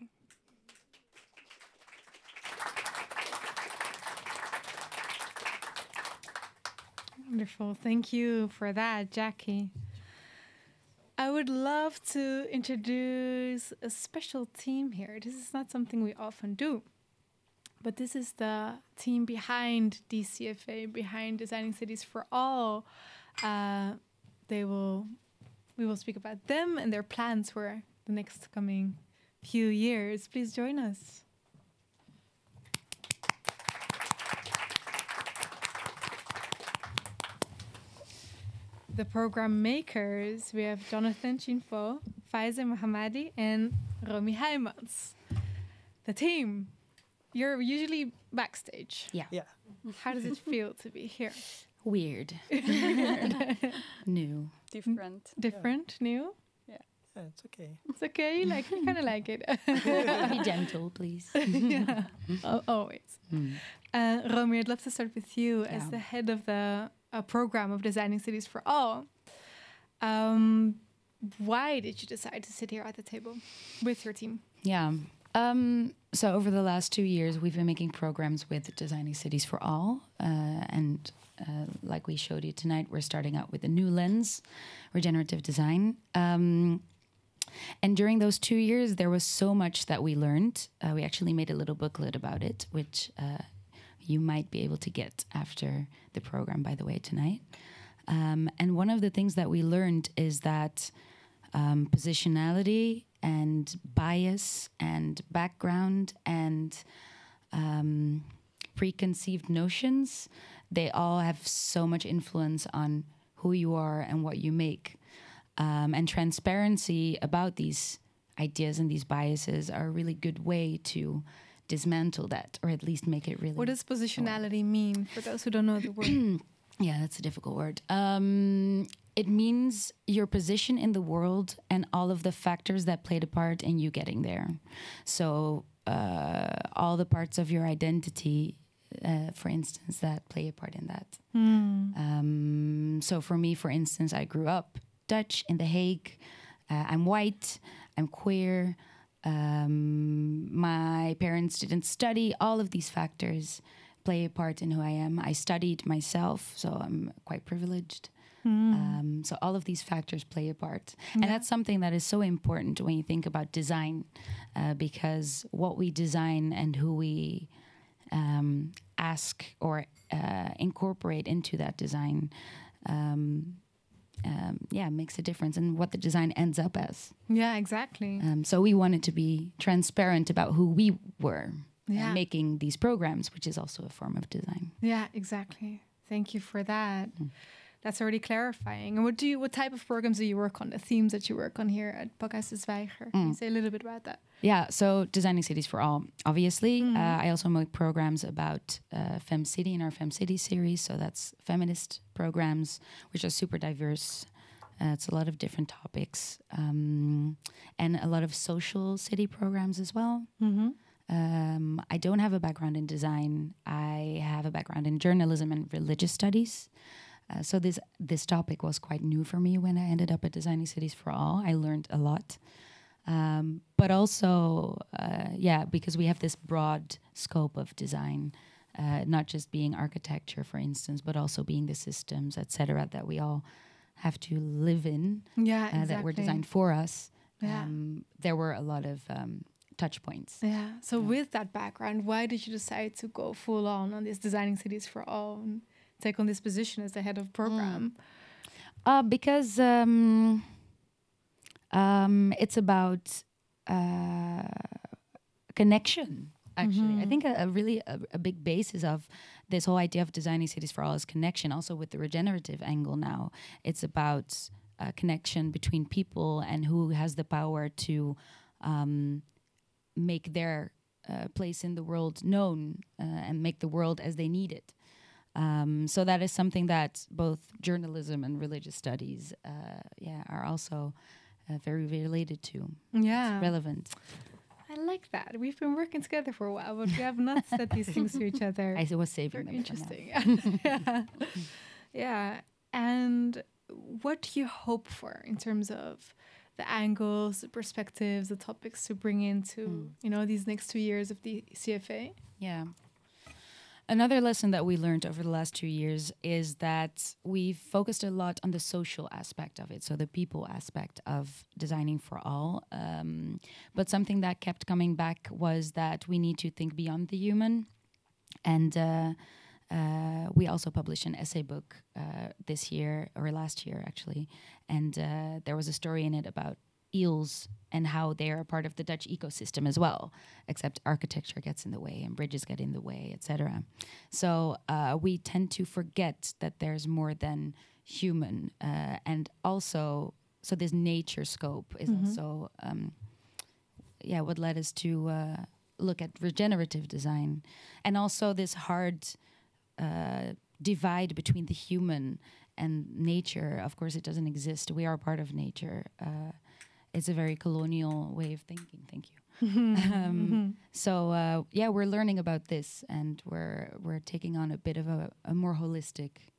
Wonderful. Thank you for that, Jackie. I would love to introduce a special team here. This is not something we often do, but this is the team behind DCFA, behind Designing Cities for All. We will speak about them and their plans for the next coming few years. Please join us. The program makers, we have Jonathan Chinfo, Faiza Mohammadi, and Romy Heijmans. The team, you're usually backstage. Yeah. How does it feel to be here? Weird. New. Different. Different, new? Yeah. It's okay. It's okay, you kind of like it. Be gentle, please. Yeah, always. Romy, I'd love to start with you as the head of the program of Designing Cities for All. Why did you decide to sit here at the table with your team? Yeah. So over the last 2 years, we've been making programs with Designing Cities for All. And like we showed you tonight, we're starting out with a new lens, Regenerative Design. And during those 2 years, there was so much that we learned. We actually made a little booklet about it, which you might be able to get after the program, by the way, tonight. And one of the things that we learned is that positionality and bias and background and preconceived notions, they all have so much influence on who you are and what you make. And transparency about these ideas and these biases are a really good way to dismantle that, or at least make it really... What does positionality mean, for those who don't know the word? Yeah, that's a difficult word. It means your position in the world and all of the factors that played a part in you getting there. So all the parts of your identity, for instance, that play a part in that. So for me, for instance, I grew up Dutch in The Hague. I'm white, I'm queer. My parents didn't study. All of these factors play a part in who I am. I studied myself, so I'm quite privileged. So all of these factors play a part. And that's something that is so important when you think about design, because what we design and who we ask or incorporate into that design makes a difference in what the design ends up as. Yeah, exactly. So we wanted to be transparent about who we were making these programs, which is also a form of design. Yeah, exactly. Thank you for that. That's already clarifying. And what type of programs do you work on? The themes that you work on here at Podcast De Zwijger? Can you say a little bit about that? Yeah, so Designing Cities for All, obviously. I also make programs about FemCity in our FemCity series. So that's feminist programs, which are super diverse. It's a lot of different topics. And a lot of social city programs as well. I don't have a background in design. I have a background in journalism and religious studies. So this topic was quite new for me when I ended up at Designing Cities for All. I learned a lot. But also, because we have this broad scope of design, not just being architecture, for instance, but also being the systems, etc., that we all have to live in, exactly. that were designed for us. there were a lot of touch points. Yeah. So with that background, why did you decide to go full on this Designing Cities for All and take on this position as the head of program? Because it's about connection. Actually, I think a really big basis of this whole idea of Designing Cities for All is connection. Also with the regenerative angle now, it's about connection between people and who has the power to make their place in the world known and make the world as they need it. So that is something that both journalism and religious studies, are also very related to. Yeah, it's relevant. I like that. We've been working together for a while, but we have not said these things to each other. I was saving them. Interesting. Yeah. And what do you hope for in terms of the angles, the perspectives, the topics to bring into these next 2 years of the CFA? Yeah. Another lesson that we learned over the last 2 years is that we've focused a lot on the social aspect of it, so the people aspect of Designing for All. But something that kept coming back was that we need to think beyond the human. And we also published an essay book this year, or last year actually. And there was a story in it about eels and how they are a part of the Dutch ecosystem as well, except architecture gets in the way and bridges get in the way, etc. So we tend to forget that there's more than human, and also, so this nature scope is also, what led us to look at regenerative design, and also this hard divide between the human and nature. Of course, it doesn't exist. We are part of nature. It's a very colonial way of thinking. Thank you. So we're learning about this, and we're taking on a bit of a more holistic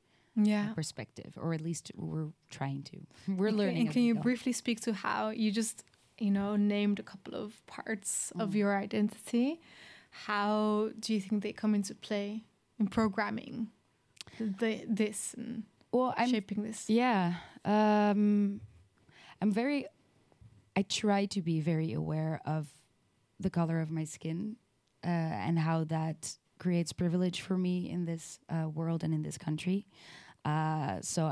perspective, or at least we're trying to. We're learning. And can you briefly speak to how you just named a couple of parts of your identity? How do you think they come into play in programming this and shaping this? Yeah, I try to be very aware of the color of my skin and how that creates privilege for me in this world and in this country. So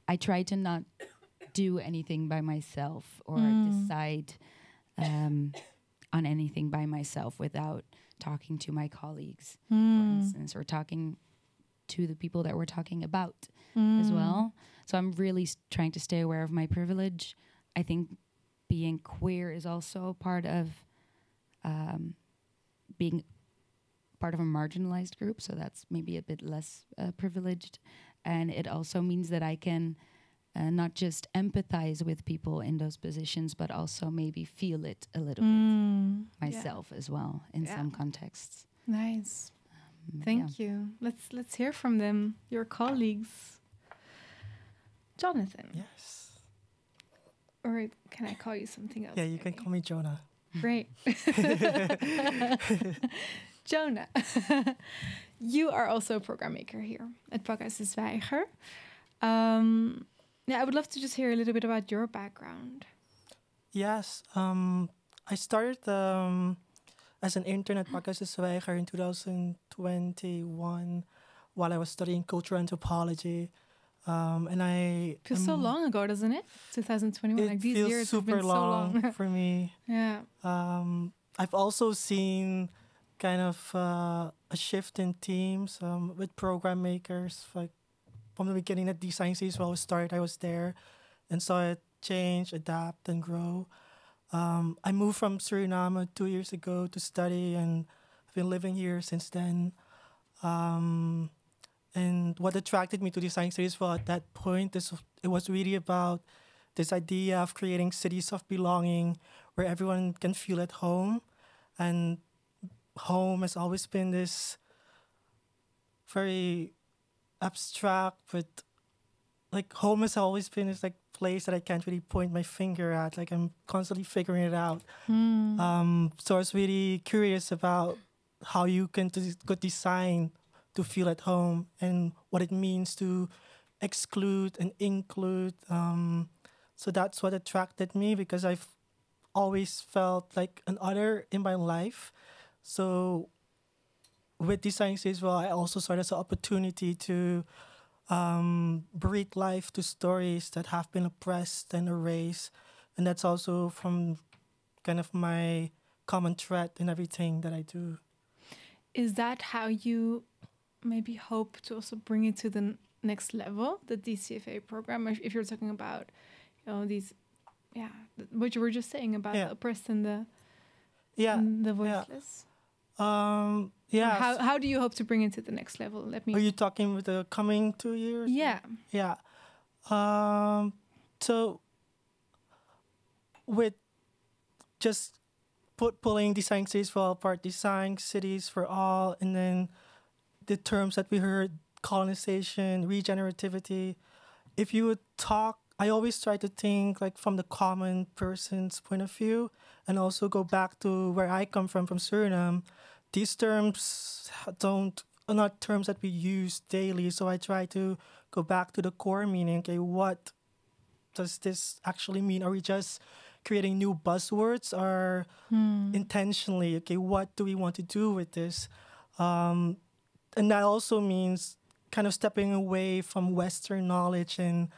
I try to not do anything by myself or decide on anything by myself without talking to my colleagues, for instance, or talking to the people that we're talking about as well. So I'm really trying to stay aware of my privilege. I think being queer is also part of being part of a marginalized group. So that's maybe a bit less privileged. And it also means that I can not just empathize with people in those positions, but also maybe feel it a little bit myself as well in some contexts. Nice. Thank you. Let's hear from them, your colleagues. Jonathan. Yes. Or can I call you something else? Yeah, you can call me Jonah. Great. Jonah, you are also a program maker here at Pakhuis de Zwijger. I would love to just hear a little bit about your background. Yes. I started as an intern at Pakhuis de Zwijger in 2021 while I was studying cultural anthropology. And I feels so long ago, doesn't it? 2021. It like these feels years super have been long so long for me. Yeah. I've also seen kind of a shift in teams with program makers. Like from the beginning at Design Cities, when I started, I was there and saw it change, adapt, and grow. I moved from Suriname 2 years ago to study, and I've been living here since then. And what attracted me to Design Cities at that point is it was really about this idea of creating cities of belonging where everyone can feel at home. And home has always been this very abstract, but like home has always been this like place that I can't really point my finger at. Like I'm constantly figuring it out. So I was really curious about how you can could design to feel at home and what it means to exclude and include So that's what attracted me, because I've always felt like an other in my life. So with Design Cities, well, I also saw it as an opportunity to breathe life to stories that have been oppressed and erased. And that's also from kind of my common thread in everything that I do. Is that how you maybe hope to also bring it to the next level, the DCFA program? If you're talking about, you know, these, what you were just saying about the oppressed and the voiceless. How do you hope to bring it to the next level? Are you talking with the coming 2 years? Yeah. Yeah. So with just pulling Design Cities for All apart, Design Cities for All, and then the terms that we heard, colonization, regenerativity. If you would talk, I always try to think like from the common person's point of view, and also go back to where I come from Suriname. These terms are not terms that we use daily, so I try to go back to the core meaning. Okay, what does this actually mean? Are we just creating new buzzwords, or intentionally, okay, what do we want to do with this? And that also means kind of stepping away from Western knowledge. And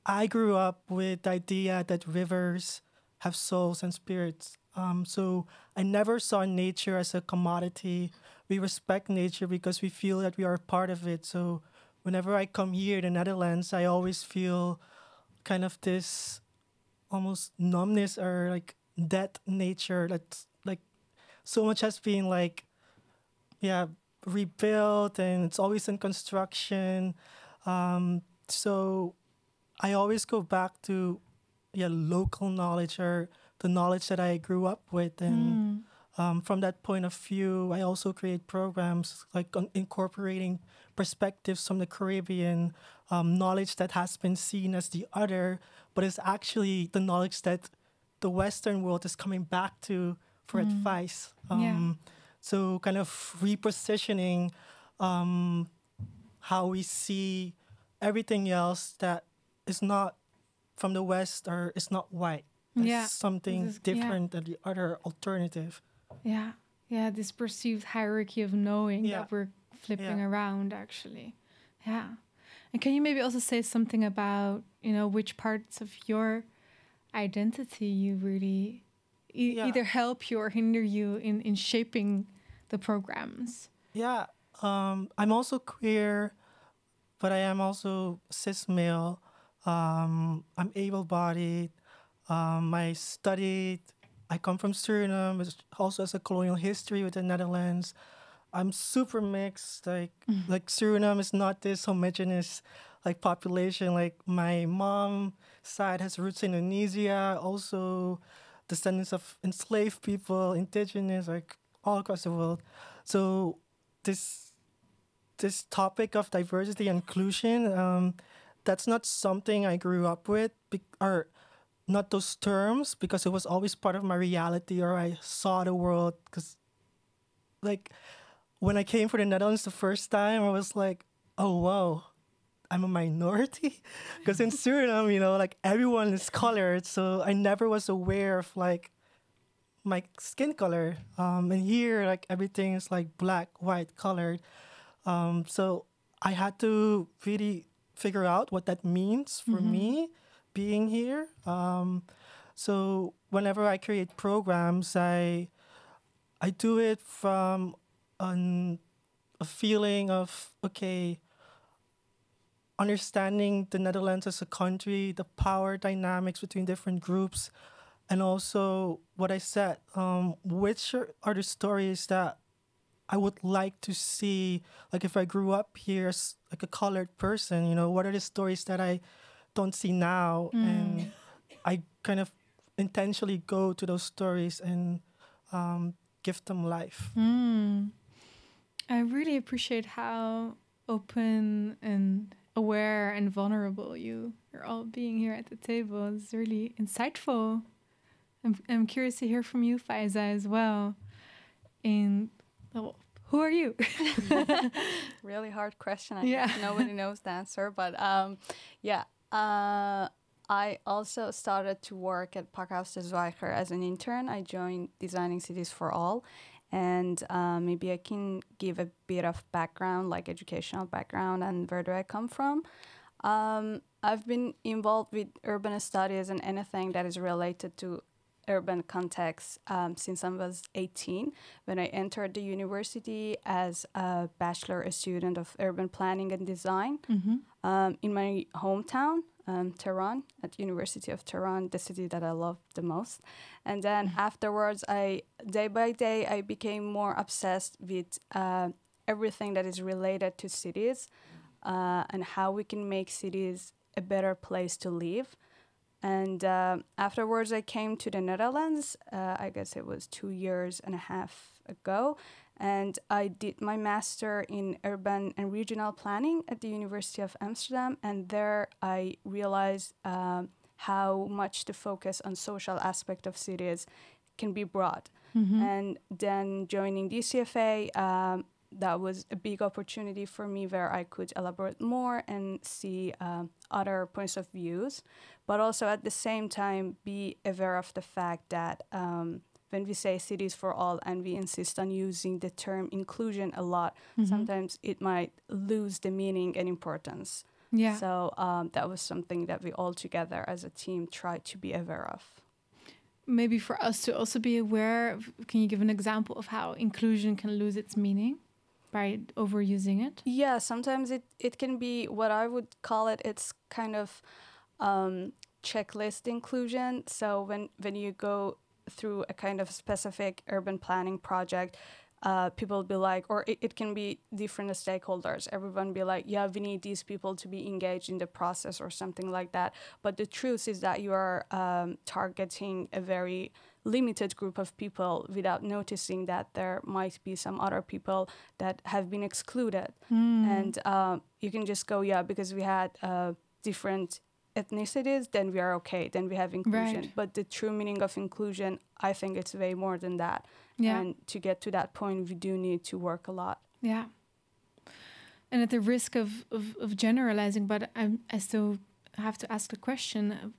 I grew up with the idea that rivers have souls and spirits. So I never saw nature as a commodity. We respect nature because we feel that we are a part of it. So whenever I come here in the Netherlands, I always feel kind of this almost numbness or like dead nature. That's like so much has been like, rebuilt, and it's always in construction. So I always go back to local knowledge, or the knowledge that I grew up with. And from that point of view, I also create programs like incorporating perspectives from the Caribbean, knowledge that has been seen as the other, but is actually the knowledge that the Western world is coming back to for advice. So kind of repositioning how we see everything else that is not from the West or is not white. It's something different than the other alternative. This perceived hierarchy of knowing that we're flipping around, actually. And can you maybe also say something about, which parts of your identity you really either help you or hinder you in shaping the programs? I'm also queer, but I am also cis male. I'm able-bodied. I come from Suriname, which also has a colonial history with the Netherlands. I'm super mixed. Like Suriname is not this homogeneous population. Like my mom side has roots in Indonesia, also descendants of enslaved people, indigenous, like all across the world. So this topic of diversity and inclusion, that's not something I grew up with, or not those terms, because it was always part of my reality, or I saw the world. Because when I came for the Netherlands the first time, I was like, oh, wow, I'm a minority. Because in Suriname, everyone is colored. So I never was aware of my skin color. And here, everything is black, white, colored. So I had to really figure out what that means for me being here. So whenever I create programs, I do it from a feeling of, understanding the Netherlands as a country, the power dynamics between different groups, and also what I said, which are the stories that I would like to see, if I grew up here as a colored person, what are the stories that I don't see now? And I kind of intentionally go to those stories and give them life. I really appreciate how open and aware and vulnerable you're all being here at the table. It's really insightful. I'm curious to hear from you, Faiza, as well. Who are you? Really hard question. I guess nobody knows the answer, but I also started to work at Pakhuis de Zwijger as an intern. I joined Designing Cities for All. And maybe I can give a bit of background, like educational background, and where do I come from. I've been involved with urban studies and anything that is related to urban context since I was 18, when I entered the university as a bachelor student of urban planning and design in my hometown, Tehran, at University of Tehran, the city that I love the most. And then afterwards, day by day, I became more obsessed with everything that is related to cities and how we can make cities a better place to live. And afterwards, I came to the Netherlands. I guess it was 2.5 years ago. And I did my master in urban and regional planning at the University of Amsterdam. And there I realized how much the focus on social aspect of cities can be brought. And then joining DCFA, that was a big opportunity for me where I could elaborate more and see other points of views, but also at the same time be aware of the fact that when we say cities for all and we insist on using the term inclusion a lot, sometimes it might lose the meaning and importance. Yeah. So that was something that we all together as a team tried to be aware of. Maybe for us to also be aware, can you give an example of how inclusion can lose its meaning by overusing it? Yeah, sometimes it can be what I would call it, it's kind of checklist inclusion. So when you go through a kind of specific urban planning project, people be like, or it can be different stakeholders. Everyone be like, yeah, we need these people to be engaged in the process or something like that. But the truth is that you are targeting a very limited group of people without noticing that there might be some other people that have been excluded. And you can just go, yeah, because we had different ethnicities, then we are okay, then we have inclusion. Right. But the true meaning of inclusion, I think it's way more than that. Yeah. And to get to that point, we do need to work a lot. Yeah. And at the risk of generalizing, but I still have to ask the question,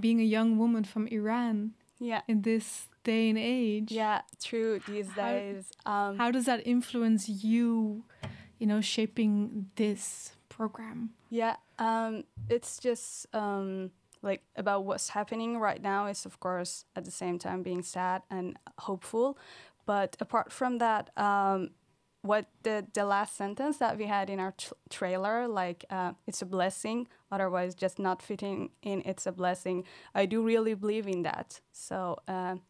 being a young woman from Iran, in this day and age. Yeah, true, these days. How does that influence you, shaping this program? Yeah, it's just like about what's happening right now is, of course, at the same time being sad and hopeful. But apart from that, what the last sentence that we had in our trailer, like it's a blessing, otherwise just not fitting in, it's a blessing. I do really believe in that. So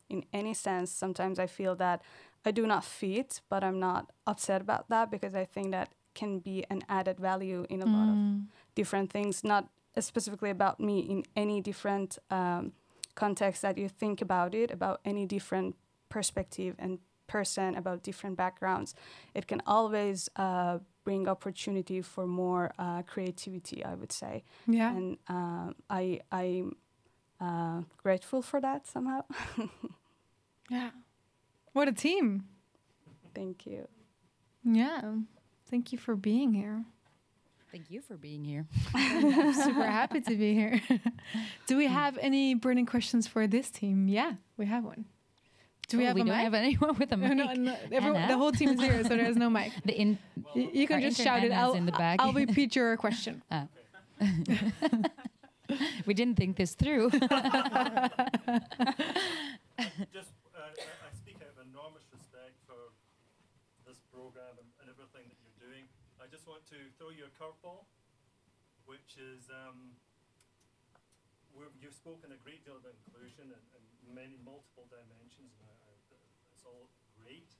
in any sense, sometimes I feel that I do not fit, but I'm not upset about that because I think that can be an added value in a lot of different things, not specifically about me, in any different context that you think about it, about any different perspective and person, about different backgrounds. It can always bring opportunity for more creativity, I would say. Yeah. And I'm grateful for that somehow. Yeah. What a team. Thank you. Yeah. Thank you for being here. Thank you for being here. I'm super happy to be here. Do we have any burning questions for this team? Yeah, we have one. Do we have a mic? We don't have anyone with a mic. No, everyone, the whole team is here, so there's no mic. You can just shout it out. In the back. I'll repeat your question. We didn't think this through. Just, I speak out of enormous respect for this program and everything that you're doing. I just want to throw you a curveball, which is you've spoken a great deal about inclusion and many multiple dimensions, and it's all great.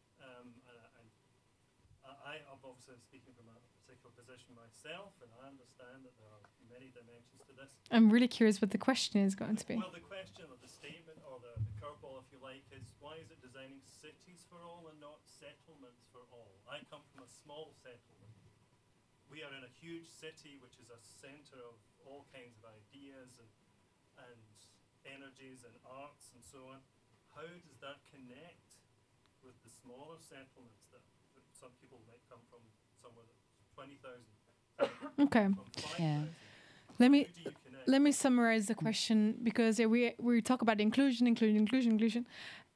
I'm obviously speaking from a particular position myself, and I understand that there are many dimensions to this. I'm really curious what the question is going to be. Well, the question or the statement or the curveball, if you like, is why is it designing cities for all and not settlements for all? I come from a small settlement. We are in a huge city, which is a centre of all kinds of ideas and energies and arts and so on. How does that connect with the smaller settlements that some people might come from somewhere that's 20,000? Okay. Yeah. Let me. How do you connect? let me summarize the question, because we talk about inclusion.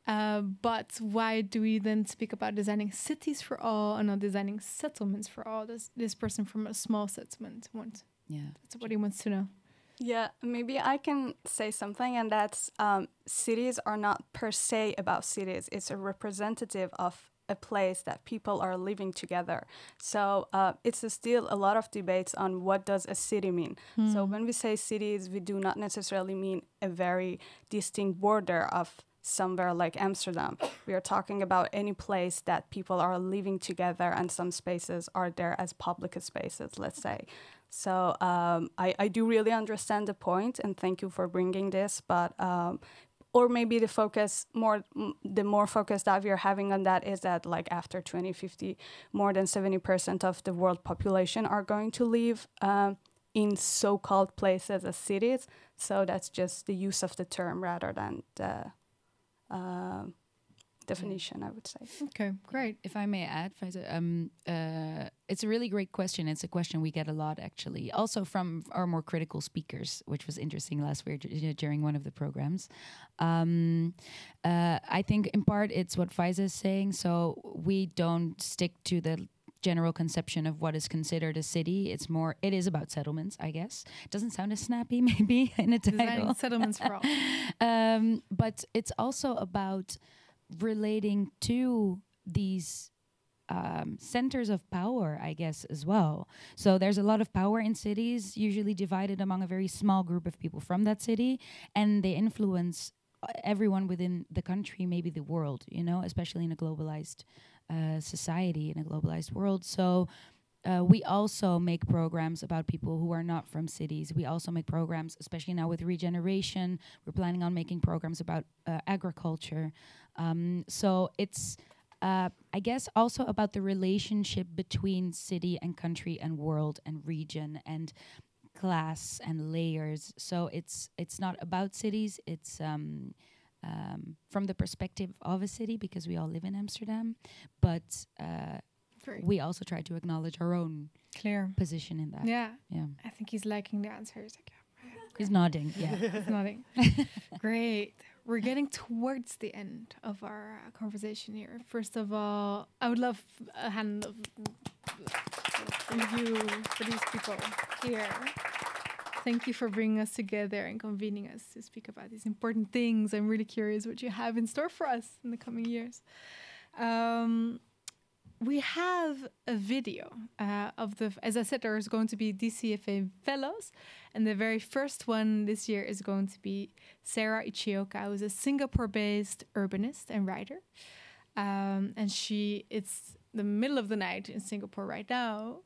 But why do we then speak about designing cities for all and not designing settlements for all? This person from a small settlement wants. Yeah, that's what he wants to know. Yeah, maybe I can say something, and that's cities are not per se about cities. It's a representative of a place that people are living together. So it's still a lot of debates on what does a city mean. So when we say cities, we do not necessarily mean a very distinct border of somewhere like Amsterdam. We are talking about any place that people are living together, and some spaces are there as public spaces, let's say. So I do really understand the point, and thank you for bringing this, but or maybe the more focus that we are having on that is that, like, after 2050, more than 70% of the world population are going to live in so-called places as cities. So that's just the use of the term rather than the definition, I would say. Okay, great. If I may add, Faiza, it's a really great question. It's a question we get a lot, actually. Also from our more critical speakers, which was interesting last week during one of the programs. I think in part it's what Faiza is saying. So we don't stick to the general conception of what is considered a city. It is about settlements, I guess. It doesn't sound as snappy, maybe, in a title. Designing settlements for all. But it's also about relating to these centers of power, I guess, as well. So there's a lot of power in cities, usually divided among a very small group of people from that city, and they influence everyone within the country, maybe the world, especially in a globalized society, in a globalized world. So we also make programs about people who are not from cities. We also make programs, especially now with regeneration. We're planning on making programs about agriculture. So it's, I guess, also about the relationship between city and country and world and region and class and layers. So it's not about cities. It's from the perspective of a city, because we all live in Amsterdam, but we also try to acknowledge our own clear position in that. Yeah. Yeah. I think he's liking the answer. He's like, yeah. He's nodding. Yeah. He's nodding. Great. We're getting towards the end of our conversation here. First of all, I would love a hand of from you for these people here. Thank you for bringing us together and convening us to speak about these important things. I'm really curious what you have in store for us in the coming years. We have a video as I said, there's going to be DCFA Fellows, and the very first one this year is going to be Sarah Ichioka, who's a Singapore-based urbanist and writer. And it's the middle of the night in Singapore right now,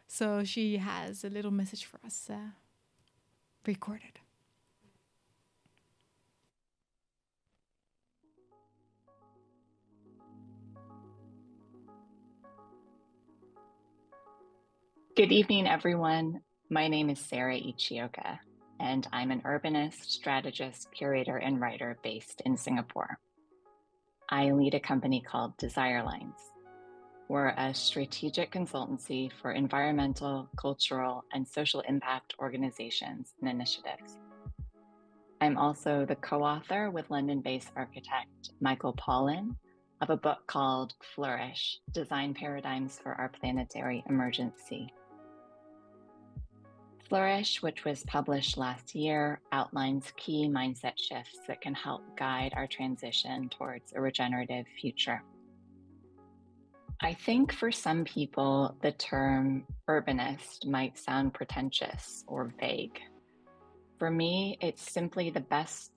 so she has a little message for us recorded. Good evening, everyone. My name is Sarah Ichioka, and I'm an urbanist, strategist, curator, and writer based in Singapore. I lead a company called Desire Lines. We're a strategic consultancy for environmental, cultural, and social impact organizations and initiatives. I'm also the co-author with London-based architect Michael Paulin of a book called Flourish: Design Paradigms for Our Planetary Emergency. Flourish, which was published last year, outlines key mindset shifts that can help guide our transition towards a regenerative future. I think for some people, the term urbanist might sound pretentious or vague. For me, it's simply the best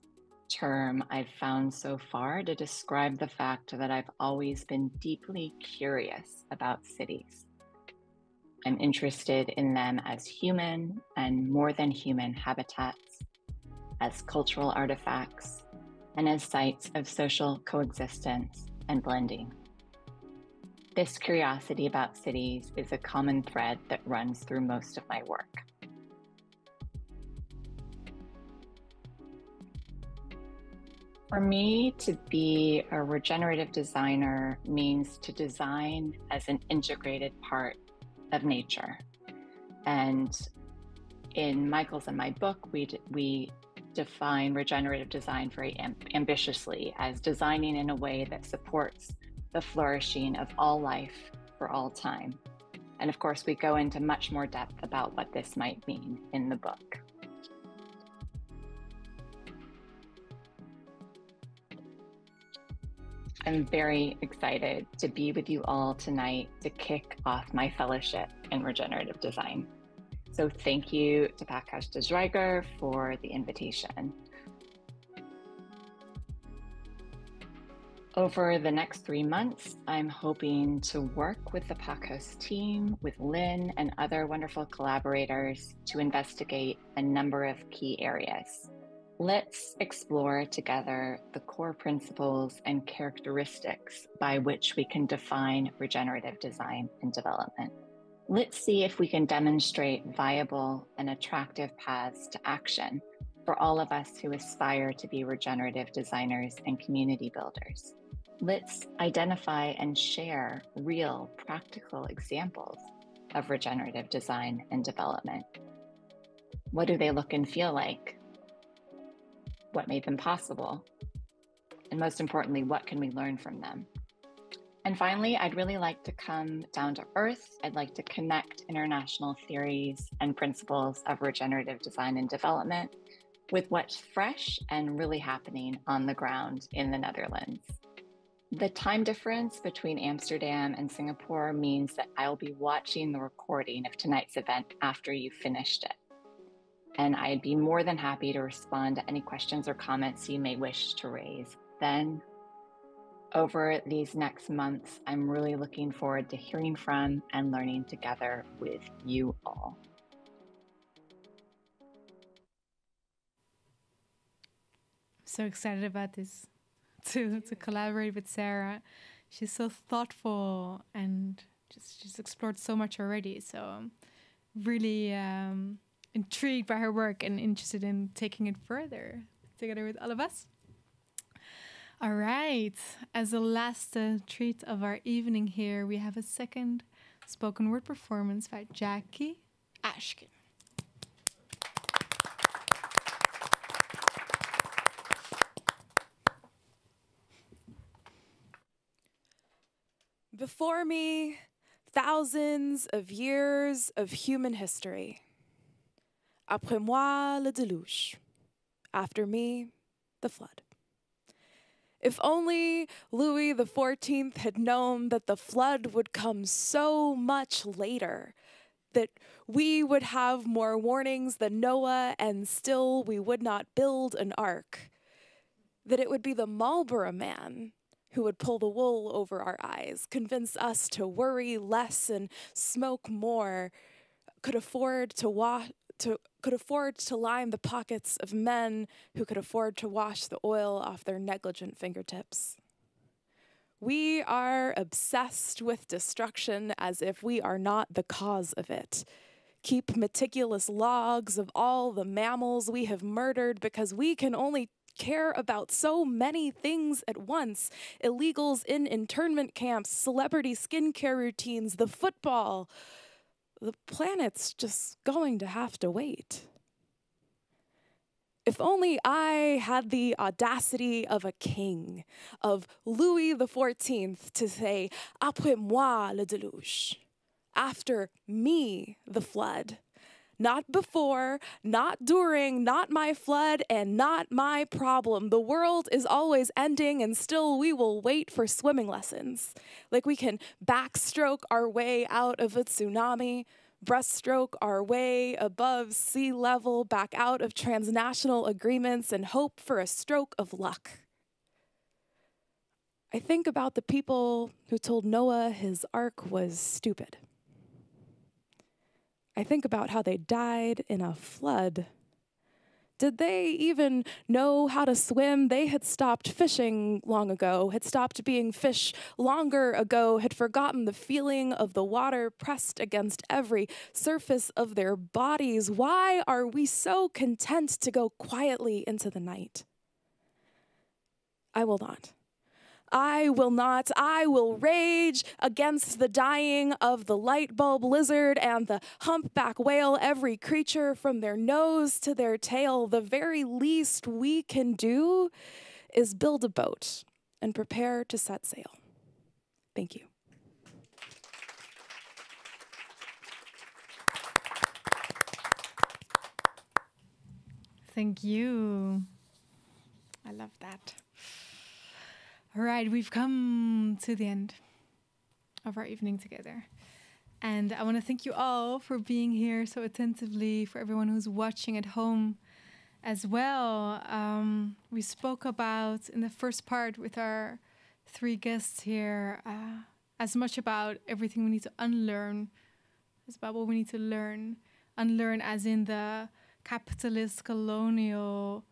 term I've found so far to describe the fact that I've always been deeply curious about cities. I'm interested in them as human and more than human habitats, as cultural artifacts, and as sites of social coexistence and blending. This curiosity about cities is a common thread that runs through most of my work. For me, to be a regenerative designer means to design as an integrated part of nature. And In Michael's and my book, we define regenerative design very ambitiously as designing in a way that supports the flourishing of all life for all time. And of course, we go into much more depth about what this might mean in the book. I'm very excited to be with you all tonight to kick off my fellowship in regenerative design. So thank you to Parkhuis de Zwijger for the invitation. Over the next 3 months, I'm hoping to work with the Parkhuis team, with Lynn and other wonderful collaborators to investigate a number of key areas. Let's explore together the core principles and characteristics by which we can define regenerative design and development. Let's see if we can demonstrate viable and attractive paths to action for all of us who aspire to be regenerative designers and community builders. Let's identify and share real, practical examples of regenerative design and development. What do they look and feel like? What made them possible? And most importantly, what can we learn from them? And finally, I'd really like to come down to earth. I'd like to connect international theories and principles of regenerative design and development with what's fresh and really happening on the ground in the Netherlands. The time difference between Amsterdam and Singapore means that I'll be watching the recording of tonight's event after you've finished it. And I'd be more than happy to respond to any questions or comments you may wish to raise then. Over these next months, I'm really looking forward to hearing from and learning together with you all. I'm so excited about this, to collaborate with Sarah. She's so thoughtful and just explored so much already. So I'm really intrigued by her work and interested in taking it further together with all of us. All right, as a last treat of our evening here, we have a second spoken word performance by Jackie Ashkin. Before me, thousands of years of human history. Après moi, le déluge. After me, the flood. If only Louis XIV had known that the flood would come so much later, that we would have more warnings than Noah and still we would not build an ark, that it would be the Marlborough Man who would pull the wool over our eyes, convince us to worry less and smoke more, could afford to line the pockets of men who could afford to wash the oil off their negligent fingertips. We are obsessed with destruction as if we are not the cause of it. Keep meticulous logs of all the mammals we have murdered because we can only care about so many things at once. Illegals in internment camps, celebrity skincare routines, the football. The planet's just going to have to wait. If only I had the audacity of a king, of Louis XIV, to say, après moi le déluge, after me the flood. Not before, not during, not my flood, and not my problem. The world is always ending, and still we will wait for swimming lessons. Like we can backstroke our way out of a tsunami, breaststroke our way above sea level, back out of transnational agreements, and hope for a stroke of luck. I think about the people who told Noah his ark was stupid. I think about how they died in a flood. Did they even know how to swim? They had stopped fishing long ago, had stopped being fish longer ago, had forgotten the feeling of the water pressed against every surface of their bodies. Why are we so content to go quietly into the night? I will not. I will rage against the dying of the light bulb lizard and the humpback whale, every creature from their nose to their tail. The very least we can do is build a boat and prepare to set sail. Thank you. Thank you. I love that. All right, we've come to the end of our evening together. And I want to thank you all for being here so attentively, for everyone who's watching at home as well. We spoke about, in the first part with our 3 guests here, as much about everything we need to unlearn, as about what we need to learn. Unlearn as in the capitalist, colonial,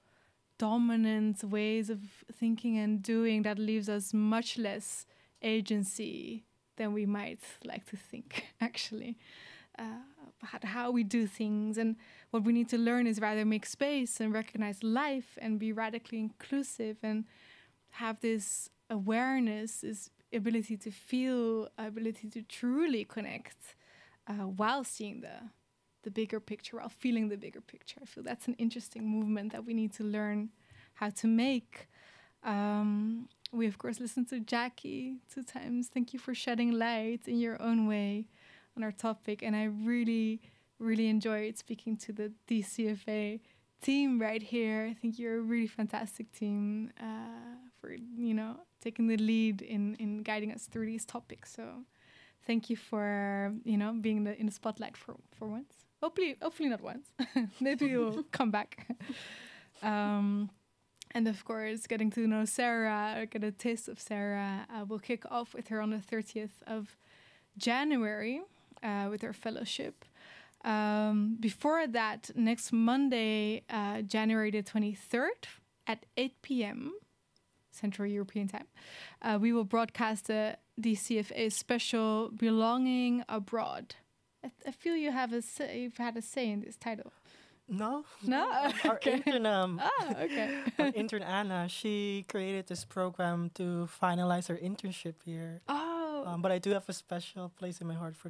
dominant ways of thinking and doing that leaves us much less agency than we might like to think, actually. How we do things. And what we need to learn is rather make space and recognize life and be radically inclusive and have this awareness, this ability to feel, ability to truly connect while seeing the bigger picture, while feeling the bigger picture. I feel that's an interesting movement that we need to learn how to make. We, of course, listened to Jackie 2 times. Thank you for shedding light in your own way on our topic. And I really, really enjoyed speaking to the DCFA team right here. I think you're a really fantastic team for, taking the lead in guiding us through these topics. So thank you for, being in the spotlight for once. Hopefully not once. Maybe you'll come back. And of course, getting to know Sarah, get a taste of Sarah. We'll kick off with her on the 30th of January with her fellowship. Before that, next Monday, January the 23rd at 8 p.m. Central European Time, we will broadcast the DCFA special Belonging Abroad. I feel you've had a say in this title. No. Our intern, okay. Our intern Anna, she created this program to finalize her internship here. Oh. But I do have a special place in my heart for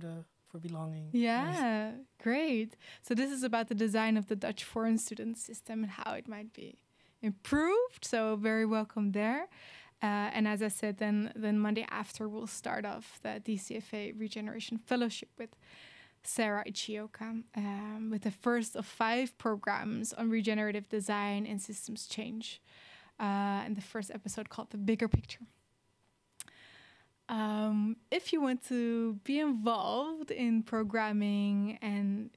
belonging. Yeah, great. So this is about the design of the Dutch foreign student system and how it might be improved. So very welcome there. And as I said, then Monday after we'll start off the DCFA Regeneration Fellowship with Sarah Ichioka, with the first of 5 programs on regenerative design and systems change. And the first episode called The Bigger Picture. If you want to be involved in programming and,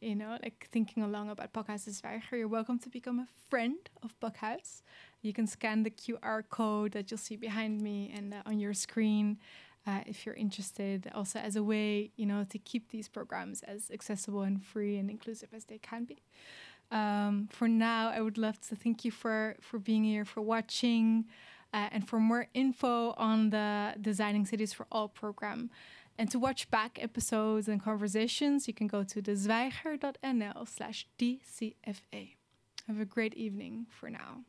thinking along about Pakhuis de Zwijger, you're welcome to become a friend of Pakhuis. You can scan the QR code that you'll see behind me and on your screen. If you're interested, also as a way, to keep these programs as accessible and free and inclusive as they can be. For now, I would love to thank you for being here, for watching, and for more info on the Designing Cities for All program. And to watch back episodes and conversations, you can go to dezwijger.nl/DCFA. Have a great evening for now.